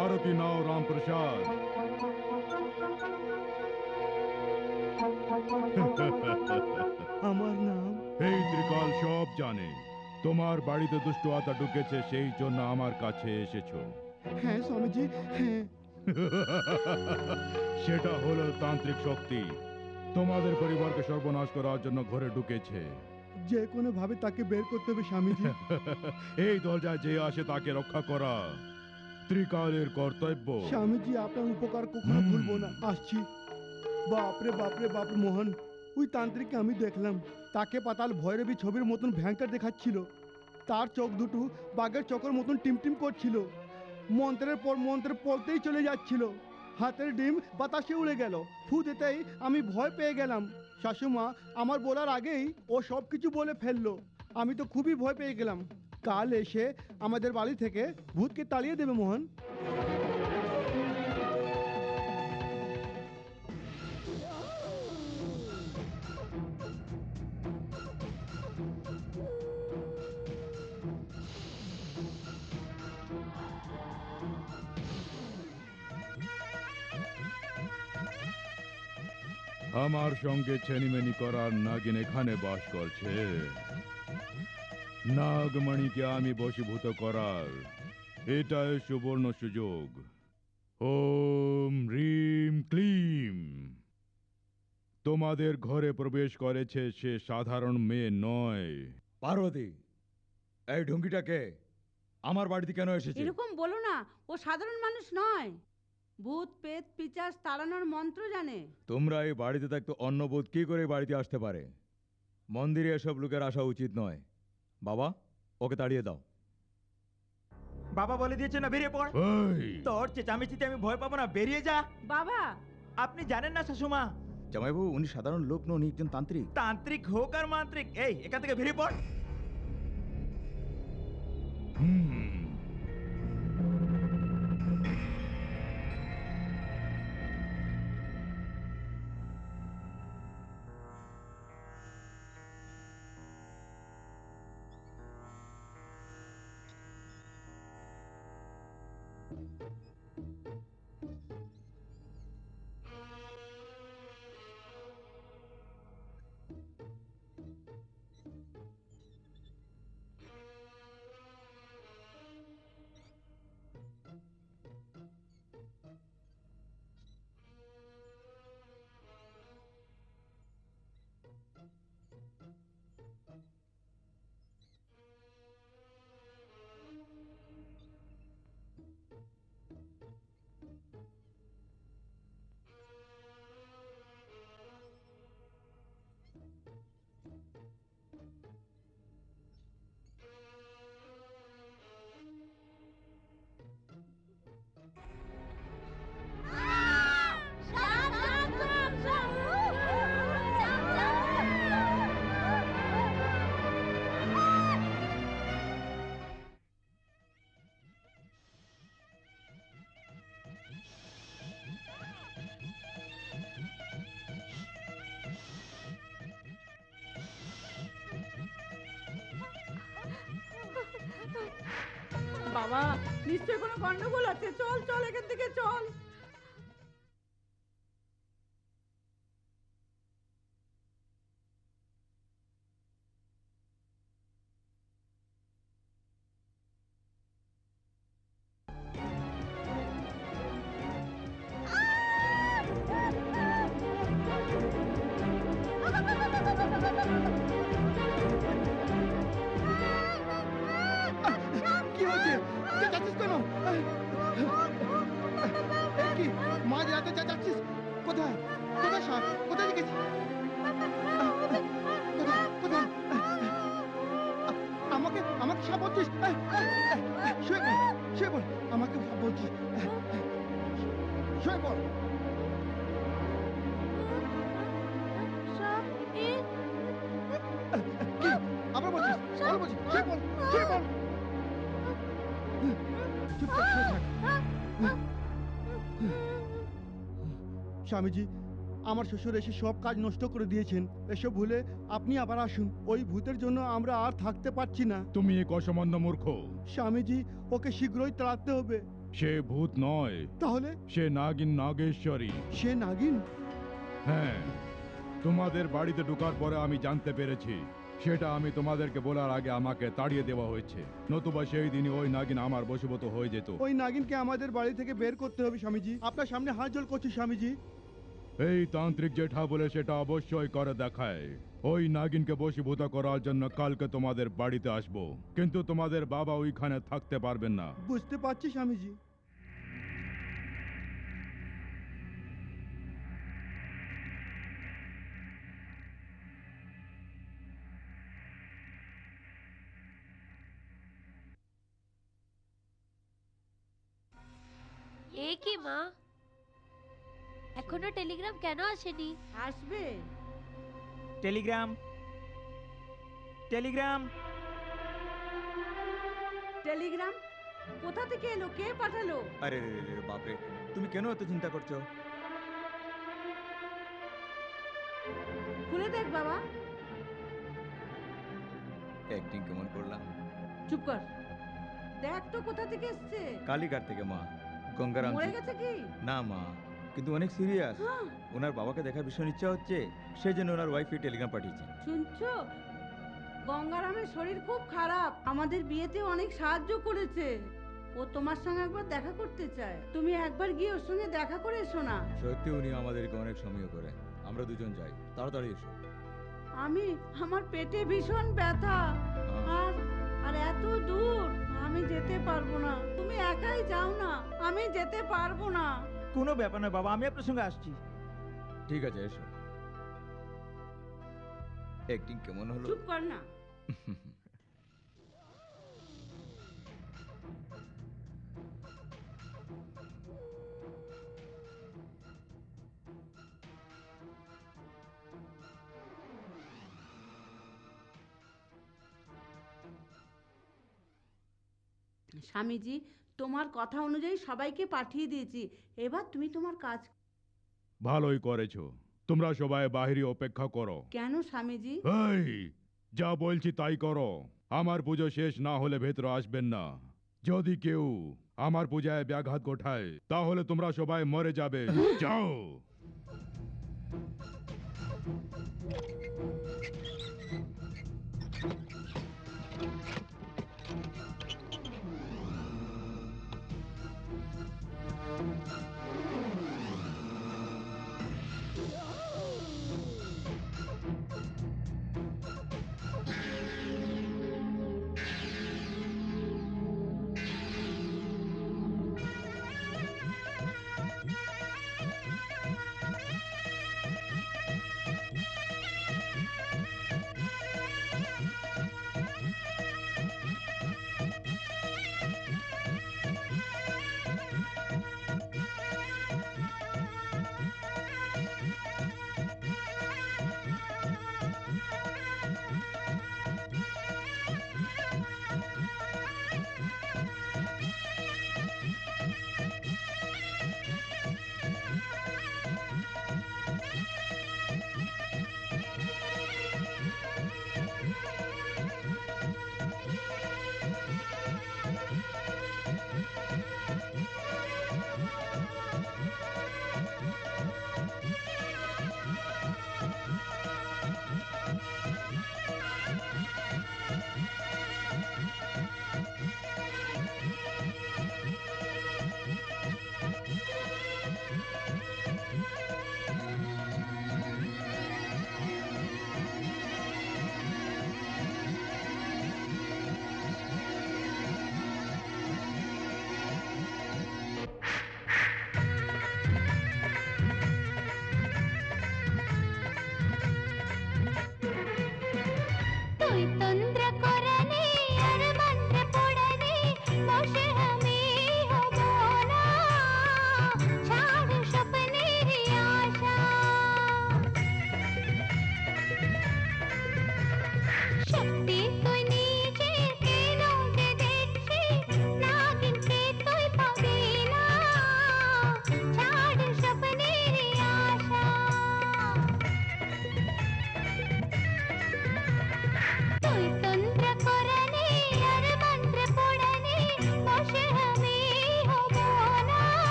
আরতি নাও রামপ্রসাদ। আমার নাম এই ত্রিকাল সব জানে। তোমার বাড়িতে দুষ্ট আত্মা ঢুকেছে, সেই জন্য আমার কাছে এসেছো। হ্যাঁ স্বামীজি, হ্যাঁ। সেটা হলো তান্ত্রিক শক্তি। তোমাদের পরিবারকে সর্বনাশ করার জন্য ঘরে ঢুকেছে। যে কোনো ভাবে তাকে বের করতে হবে স্বামীজি। এই দরজায় যে আসে তাকে রক্ষা করা ত্রিকালের কর্তব্য। স্বামীজি, আপনার উপকার কখনো ভুলবো না। আসছি। বাপরে বাপরে বাপ মোহন, ওই তান্ত্রিককে আমি দেখলাম। তাকে পাতাল ভৈরবী ছবির মতন ভয়ঙ্কর দেখাচ্ছিল। তার চোখ দুটো বাঘের চোখের মতন টিমটিম করছিল। মন্ত্রের পর মন্ত্র পড়তেই চলে যাচ্ছিল। হাতের ডিম বাতাসে উড়ে গেল। ফু দিতেই আমি ভয় পেয়ে গেলাম। শাশুমা আমার বলার আগেই ও সব কিছু বলে ফেললো। আমি তো খুবই ভয় পেয়ে গেলাম। কাল এসে আমাদের বাড়ি থেকে ভূতকে তাড়িয়ে দেবে মোহন। আমার সঙ্গে ছেনিমেনি করার নাগিন এখানে বাস করছে। নাগমণিকে আমি বশীভূত করার এটাই সুবর্ণ সুযোগ। ওম হ্রিম ক্লিম। তোমাদের ঘরে প্রবেশ করেছে সে সাধারণ মেয়ে নয়। পার্বতী, এই ঢুঙ্গিটাকে আমার বাড়িতে কেন এসেছে? এরকম বলো না, ও সাধারণ মানুষ নয়। ভূত পেত পিচাস তাড়ানোর মন্ত্র জানে। তোমরা এই বাড়িতে থাকতে অন্য বোধ কি করে এই বাড়িতে আসতে পারে? মন্দিরে এসব লোকের আসা উচিত নয়। বাবা, ওকে তাড়িয়ে দাও। বাবা বলে দিয়েছে না, বেরিয়ে পড়। এই, তোর চেঁচামেচিতে আমি ভয় পাবো না, বেরিয়ে যা। বাবা, আপনি জানেন না শাশুমা, জামাইবাবু, উনি সাধারণ লোক নন, উনি একজন তান্ত্রিক। তান্ত্রিক হোক আর মান্ত্রিক, এই এখান থেকে বেরিয়ে পড়। হুম। বাবা নিশ্চয়ই কোনো গন্ডগোল আছে, চল চল এখান থেকে চল। কি হয়েছে? যাচ্ছিস কেন? কি মাঝ রাতে যাচ্ছিস কোথায়? কোথায় সাপ? কোথায় গেছিস? কোথায়? আমাকে আমাকে সাপ বলছিস? শুয়ে বল আমাকে সাপ বলছিস? শুয়ে বল। কি আবার বলছিস? শুয়ে বল শুয়ে বল। চুপচাপ শুয়ে থাক। স্বামীজি, আমার শ্বশুর এসে সব কাজ নষ্ট করে দিয়েছেন। এসব ভুলে আপনি আবার আসুন। ওই ভূতের জন্য আমরা আর থাকতে পারছি না। তুমি এক অসামান্য মূর্খ। স্বামীজি, ওকে শীঘ্রই তাড়াতে হবে। সে ভূত নয়, তাহলে সে নাগিন নাগেশ্বরী। সে নাগিন? হ্যাঁ, তোমাদের বাড়িতে ঢোকার পরে আমি জানতে পেরেছি। সেটা আমি তোমাদেরকে বলার আগে আমাকে তাড়িয়ে দেওয়া হয়েছে, নতুবা সেই দিনই ওই নাগিন আমার বশীভূত হয়ে যেত। ওই নাগিনকে আমাদের বাড়ি থেকে বের করতে হবে স্বামীজি। আপনার সামনে হাত জোড় করছি স্বামীজি। এই তান্ত্রিক জেঠা বলে সেটা অবশ্যই করে দেখায়। ওই নাগিনকে বশীভূত করার জন্য কালকে তোমাদের বাড়িতে আসবো, কিন্তু তোমাদের বাবা ওইখানে থাকতে পারবেন না। বুঝতে পারছি স্বামীজি। এ কি মা, এখনো টেলিগ্রাম কেন আসেনি? আসবে। টেলিগ্রাম টেলিগ্রাম টেলিগ্রাম কোথা থেকে এলো? কে পাঠালো? আরে রে রে রে বাপরে, তুমি কেন এত চিন্তা করছো? খুলে দেখ বাবা। অ্যাক্টিং কেমন করলাম? চুপ কর, দেখ তো কোথা থেকে এসছে। কালীঘাট থেকে মা, গঙ্গারাম। মরে গেছে কি? না মা, কিন্তু অনেক সিরিয়াস। হ্যাঁ, ওনার বাবাকে দেখার ভীষণ ইচ্ছা হচ্ছে, সেই জন্য ওনার ওয়াইফ টেলিগ্রাম পাঠিয়েছেন। শুনছো? গঙ্গারামের শরীর খুব খারাপ, আমাদের বিয়েতে অনেক সাহায্য করেছে। ও তোমার সঙ্গে একবার দেখা করতে চায়, তুমি একবার গিয়ে ওর সঙ্গে দেখা করে এসো না। সত্যি উনি আমাদেরকে অনেক সময় করে। আমরা দুজন যাই, তাড়াতাড়ি এসো। আমার পেটে ভীষণ ব্যথা, আর আর এত দূর আমি যেতে পারবো না। তুমি একাই যাও না, আমি যেতে পারবো না। কোনো ব্যাপার না বাবা, আমি আপনার সঙ্গে আসছি। ঠিক আছে, এসো। অ্যাক্টিং কেমন হলো? চুপ কর না। স্বামীজি, তোমার কথা অনুযায়ী সবাইকে পাঠিয়ে দিয়েছি, এবার তুমি তোমার কাজ। ভালোই করেছো। তোমরা সবাই বাহিরে অপেক্ষা করো। কেন স্বামীজি? এই, যা বলছি তাই করো। আমার পুজো শেষ না হলে ভেতরে আসবেন না। যদি কেউ আমার পূজায় ব্যাঘাত ঘটায় তাহলে তোমরা সবাই মরে যাবে। যাও।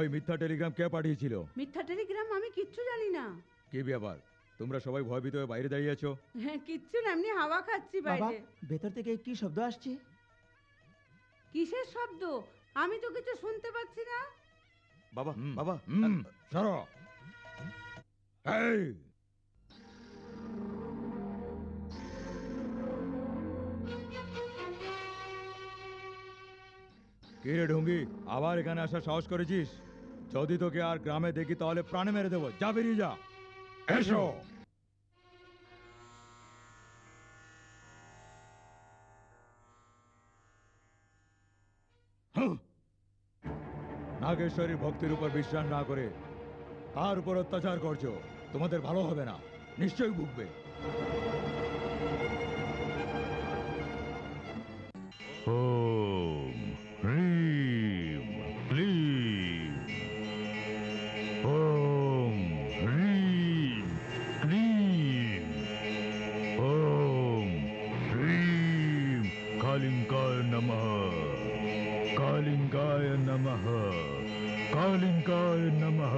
ওই মিথ্যা টেলিগ্রাম কে পাঠিয়েছিল? মিথ্যা টেলিগ্রাম আমি কিচ্ছু জানি না। কি ব্যাপার, তোমরা সবাই ভয়ভীত হয়ে বাইরে দাঁড়িয়ে আছো? হ্যাঁ কিচ্ছু না, এমনি হাওয়া খাচ্ছি বাবা বাইরে। ভেতর থেকে কি শব্দ আসছে? কিসের শব্দ? আমি তো কিছু শুনতে পাচ্ছি না। বাবা হুম, বাবা সরো। এই কি রে ঢঙ্গি, আবার এখানে আসার সাহস করেছিস? যদি তোকে আর গ্রামে দেখি তাহলে প্রাণে মেরে দেবো। যা, বেরিয়ে যা। এসো। হুঁ। নাগেশ্বরীর ভক্তির উপর বিশ্বাস না করে তার উপর অত্যাচার করছো, তোমাদের ভালো হবে না, নিশ্চয়ই ভুগবে। ওম হ্রিম ক্লিম ওম হ্রিম ক্লিম ওম হ্রিম কালিঙ্গায় নমঃ কালিঙ্গায় নমঃ কালিঙ্গায় নমঃ।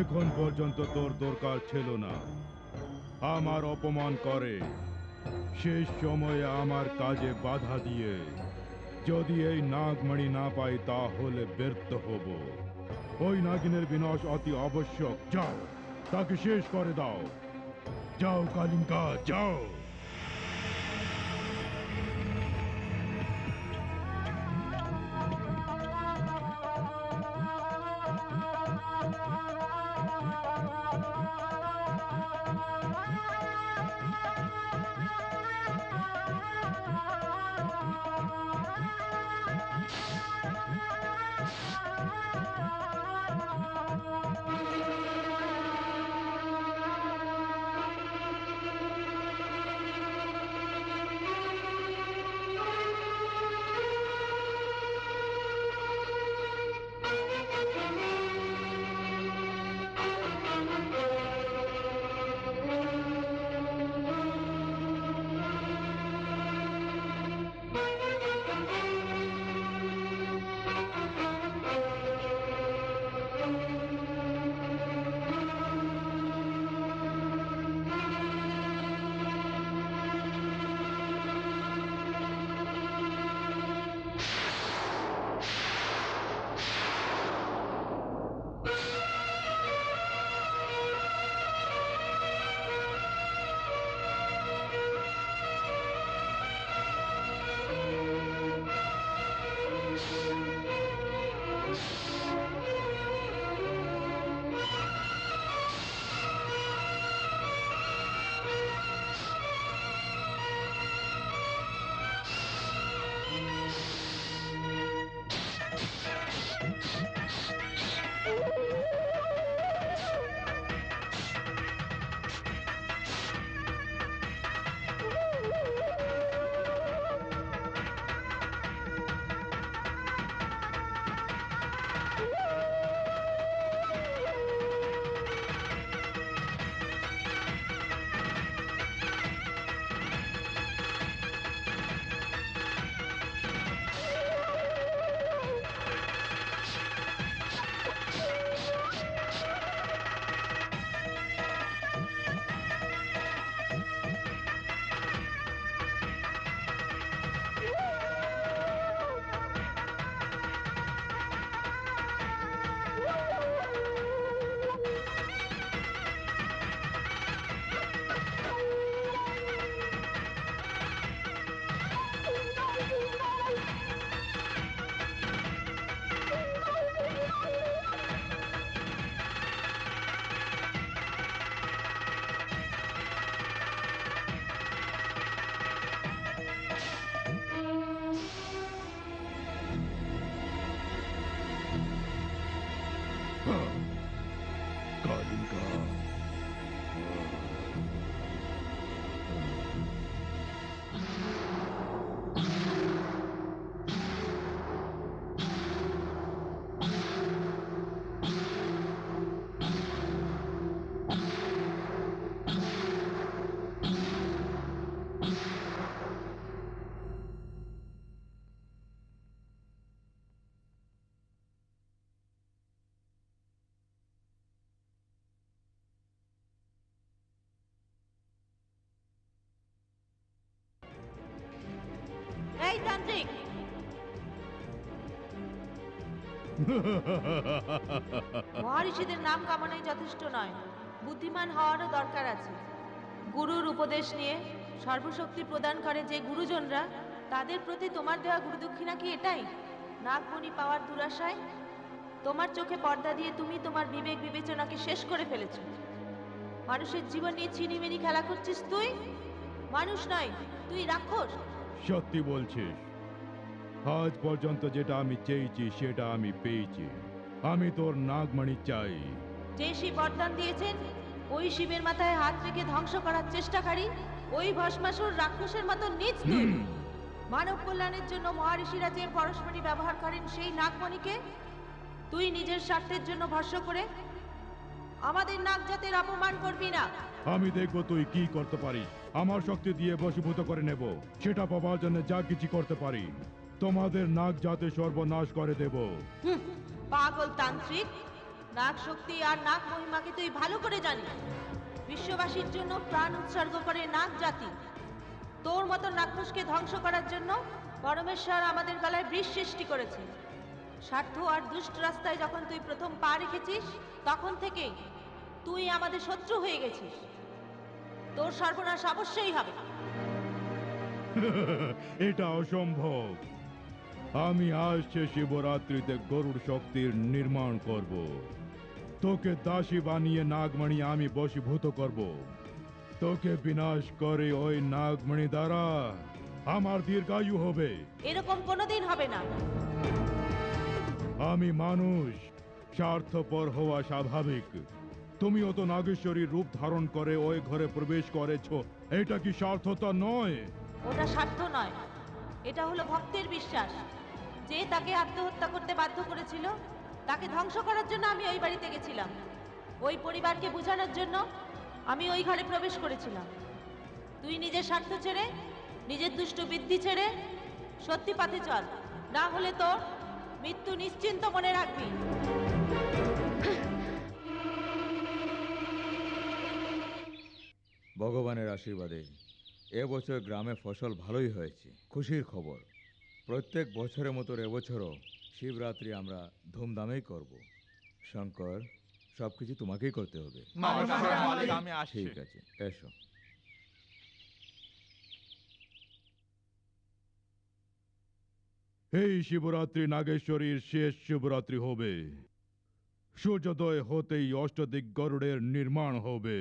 এখন পর্যন্ত তোর দরকার ছিল না আমার অপমান করে, শেষ সময়ে আমার কাজে বাধা দিয়ে যদি এই নাগমণি না পাই তাহলে ব্যর্থ হব। ওই নাগিনের বিনাশ অতি আবশ্যক। যাও, তাকে শেষ করে দাও। যাও কালিঙ্কা, যাও। তান্ত্রিক, মহারিষিদের নাম কামানোই যথেষ্ট নয়, বুদ্ধিমান হওয়ারও দরকার আছে। গুরুর উপদেশ নিয়ে সর্বশক্তি প্রদান করে যে গুরুজনরা, তাদের প্রতি তোমার দেওয়া গুরুদক্ষিণা কি এটাই? নাগমণি পাওয়ার দুরাশায় তোমার চোখে পর্দা দিয়ে তুমি তোমার বিবেক বিবেচনাকে শেষ করে ফেলেছো। মানুষের জীবন নিয়ে ছিনিমিনি খেলা করছিস তুই। মানুষ নয়, তুই রাক্ষস। সত্যি বলছিস? আজ পর্যন্ত যেটা আমি চেয়েছি সেটা আমি পেয়েছি। আমি তোর নাগমণি চাই। যে শিব বরদান দিয়েছেন, ওই শিবের মাথায় হাত রেখে ধ্বংস করার চেষ্টাকারী ওই ভস্মাসুর রাক্ষসের মতো নীচ তুই। মানব কল্যাণের জন্য মহারিষিরা যে পরশমণি ব্যবহার করেন, সেই নাগমণিকে তুই নিজের স্বার্থের জন্য ভস্ম করে আমাদের নাগ জাতের অপমান করবি না। আমি দেখবো তুই কি করতে পারিস। আমার শক্তি দিয়ে বশীভূত করে নেব। সেটা পাওয়ার জন্য যা কিছু করতে পারি। তোমাদের নাগ জাতে সর্বনাশ করে দেব। পাগল তান্ত্রিক, নাগ শক্তি আর নাগ মহিমাকে তুই ভালো করে জানিস। বিশ্ববাসীর জন্য প্রাণ উৎসর্গ করে নাগ জাতি। তোর মতো রাক্ষসকে ধ্বংস করার জন্য পরমেশ্বর আমাদের গলায় বৃষ সৃষ্টি করেছে। স্বার্থ আর দুষ্ট রাস্তায় যখন তুই প্রথম পা রেখেছিস, তখন থেকেই তুই আমাদের শত্রু হয়ে গেছিস। তোর সর্বনাশ অবশ্যই হবে। এটা অসম্ভব। আমি আসছে শিবরাত্রিতে গরুর শক্তির নির্মাণ করব। তোকে দাসী বানিয়ে নাগমণি আমি বশীভূত করব। তোকে বিনাশ করে ওই নাগমণি দ্বারা আমার দীর্ঘায়ু হবে। এরকম কোনোদিন হবে না। আমি মানুষ, স্বার্থপর হওয়া স্বাভাবিক। তুমিও তো নাগেশ্বরীর রূপ ধারণ করে ওই ঘরে প্রবেশ করেছো। এটা কি স্বার্থতা নয়? ওটা স্বার্থ নয়, এটা হলো ভক্তের বিশ্বাস। যে তাকে আত্মহত্যা করতে বাধ্য করেছিল, তাকে ধ্বংস করার জন্য আমি ওই বাড়িতে গেছিলাম। ওই পরিবারকে বোঝানোর জন্য আমি ওই ঘরে প্রবেশ করেছিলাম। তুই নিজের স্বার্থ ছেড়ে, নিজের দুষ্ট বৃদ্ধি ছেড়ে সত্যি পথে চল, না হলে তোর মৃত্যু নিশ্চিন্ত মনে রাখবি। ভগবানের আশীর্বাদে এবছর গ্রামে ফসল ভালোই হয়েছে। খুশির খবর। প্রত্যেক বছরের মতো এবছরও শিবরাত্রি আমরা ধুমধামেই করব। শঙ্কর, সব কিছু তোমাকেই করতে হবে। নমস্কার মালিক, আমি আসছি। ঠিক আছে, এসো। এই শিবরাত্রি নাগেশ্বরীর শেষ শিবরাত্রি হবে। সূর্যোদয় হতেই অষ্টদিক গরুড়ের নির্মাণ হবে।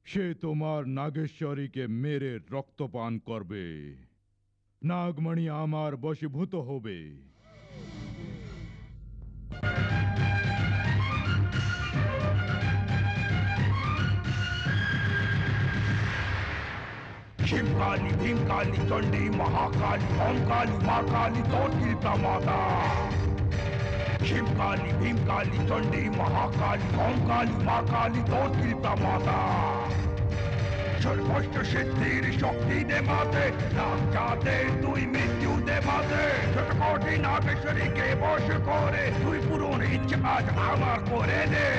সে তোমার নাগেশ্বরীকে মেরে রক্তপান করবে। নাগমণি আমার বশীভূত হবে। शिवकाली भीमकाली चंडी महाकाली ओमकाली माँ काली तोर कृपा माता। शिवकाली भीमकाली चंडी महाकाली ओमकाली माँ काली तोर कृपा माता। সর্বষ্ট সিদ্ধির শক্তি দে মাতে, নাম যাতে তুই মৃত্যু দে মাতে। ছোটকটি নাগেশ্বরীকে বশ করে তুই পূরণ ইচ্ছা আজ আমার করে দে।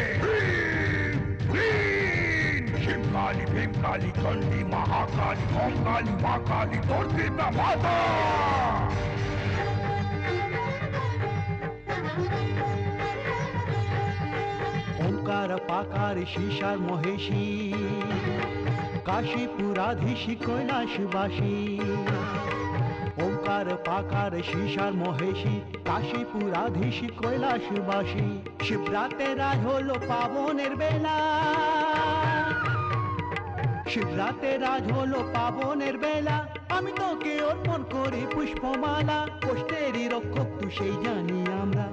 শিবকালী ভীমকালী চণ্ডী মহাকালী ওমকালী মা কালী তোর কৃপা মাতা। ओंकार पाकार शीशार महेशी काशीपुराधीशी कैलाशवासी। ओंकार पाकार शीशार महेशी काशीपुराधीशी कैलाशवासी। शिवरात्रे राज हलो पावनेर बेला, शिवरात्रे राज हलो पावनेर बेला। आमी तोके अर्पण करी पुष्पमाला, कष्टेरই रक्षक তুই সেই জানি আমরা।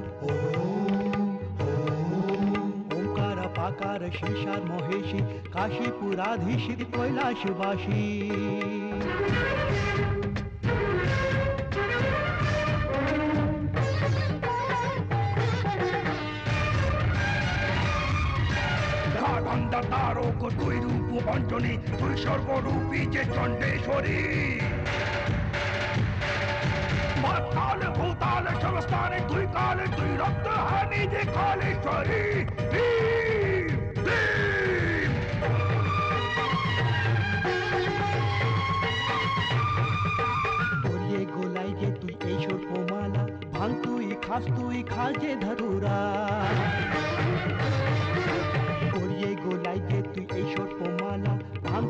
पाकार शीशार महेशी काशीपुराधीशी कैलाशवासी। তারক তুই রূপ অঞ্জনী, তুই সর্বরূপী যে চণ্ডেশ্বরী। মাতাল ভূতাল সমস্তানে তুই কালে, তুই রক্ত হানি যে কালেশ্বরী। গলিয়ে গোলায় কাজে ধাতুরা করিয়ে গোলাই যে তুই এই সর্পমালা ভাঙ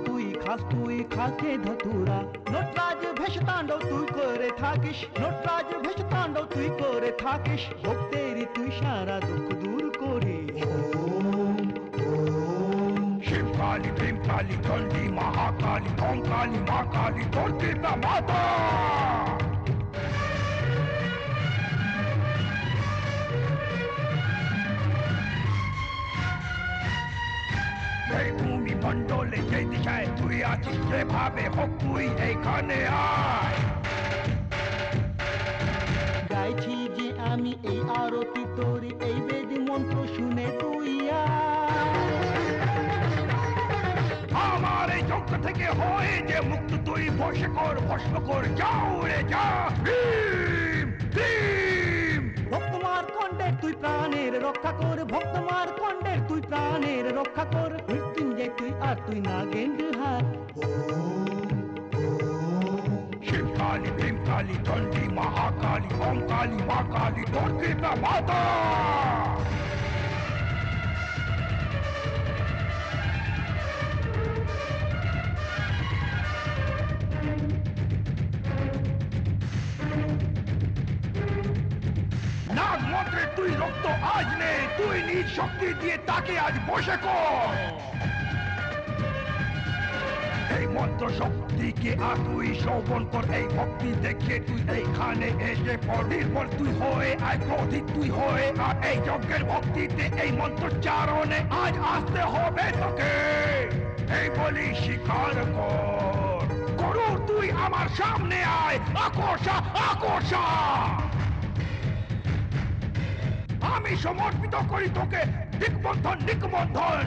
তুই খাসে ধাতুরা নটরাজ ভেষ তাণ্ডব তুই করে থাকিস নটরাজ ভেষ তাণ্ডব তুই করে থাকিস ভক্তেরই তুই সারা দুঃখ দূর করে শিবকালী ভীমকালী চণ্ডী মহাকালী কঙ্কালী মা কালী দুর্গা মাতা এই ভূমি মণ্ডলে যে দিশায় তুই আছিস যেভাবে হোক তুই এইখানে আয় গাইছি যে আমি এই আরতি তোরে এই বেদি মন্ত্র শুনে তুই আমার এই যজ্ঞ থেকে হয়ে যে মুক্ত তুই বসে কর ভস্ম কর যাও রে যা ভীম ভীম ভক্তমার কণ্ঠের তুই প্রাণের রক্ষা কর ভক্তমার কণ্ঠের তুই প্রাণের রক্ষা কর মৃত্যুঞ্জয় তুই আর তুই নাগেন্দ্র হাত শিবকালী ভীমকালী চণ্ডী মহাকালী কঙ্কালী মা কালী দুর্গা মাতা নাগ মন্ত্রে তুই রক্ত আজ নে তুই নিজ শক্তি দিয়ে তাকে আজ বসে কর এই মন্ত্র শক্তিকে আর তুই শোভন কর এই ভক্তি দেখে তুই এইখানে এসে নির্ভর তুই হয়ে আয় ক্রোধিত তুই হয়ে আর এই যজ্ঞের ভক্তিতে এই মন্ত্রোচ্চারণে আজ আসতে হবে তোকে এই বলি স্বীকার কর করু তুই আমার সামনে আয় আকর্ষা আকর্ষা আমি সমর্পিত করি তোকে দিকবন্ধন নিকবন্ধন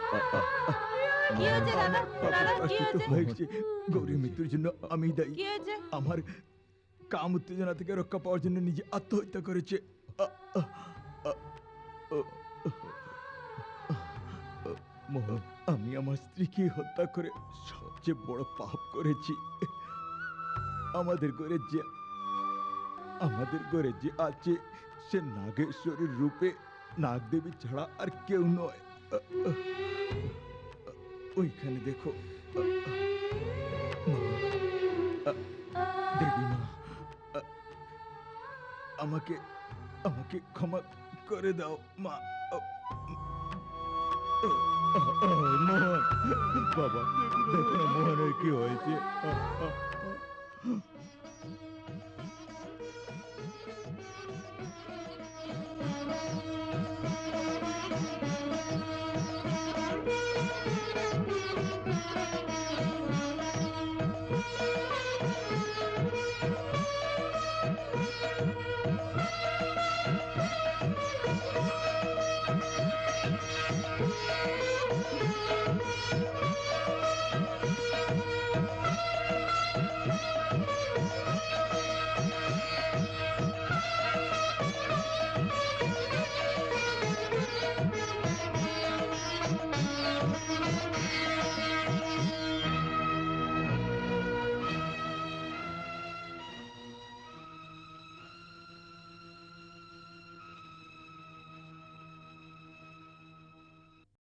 কি হয়েছে দাদা? দাদা কি কষ্ট হয়েছে? হয়েছে। গৌরীর মৃত্যুর জন্য আমি দায়ী। কি হয়েছে? আমার কাম উত্তেজনা থেকে রক্ষা পাওয়ার জন্য নিজে আত্মহত্যা করেছে। মোহন, আমি আমার স্ত্রীকে হত্যা করে সবচেয়ে বড় পাপ করেছি। আমাদের ঘরে যে আছে সে নাগেশ্বরীর রূপে নাগদেবী ছাড়া আর কেউ নয়। ওইখানে দেখো দেবী মা, আমাকে ক্ষমা করে দাও মা। মোহন, বাবা দেখো না মোহনের কি হয়েছে।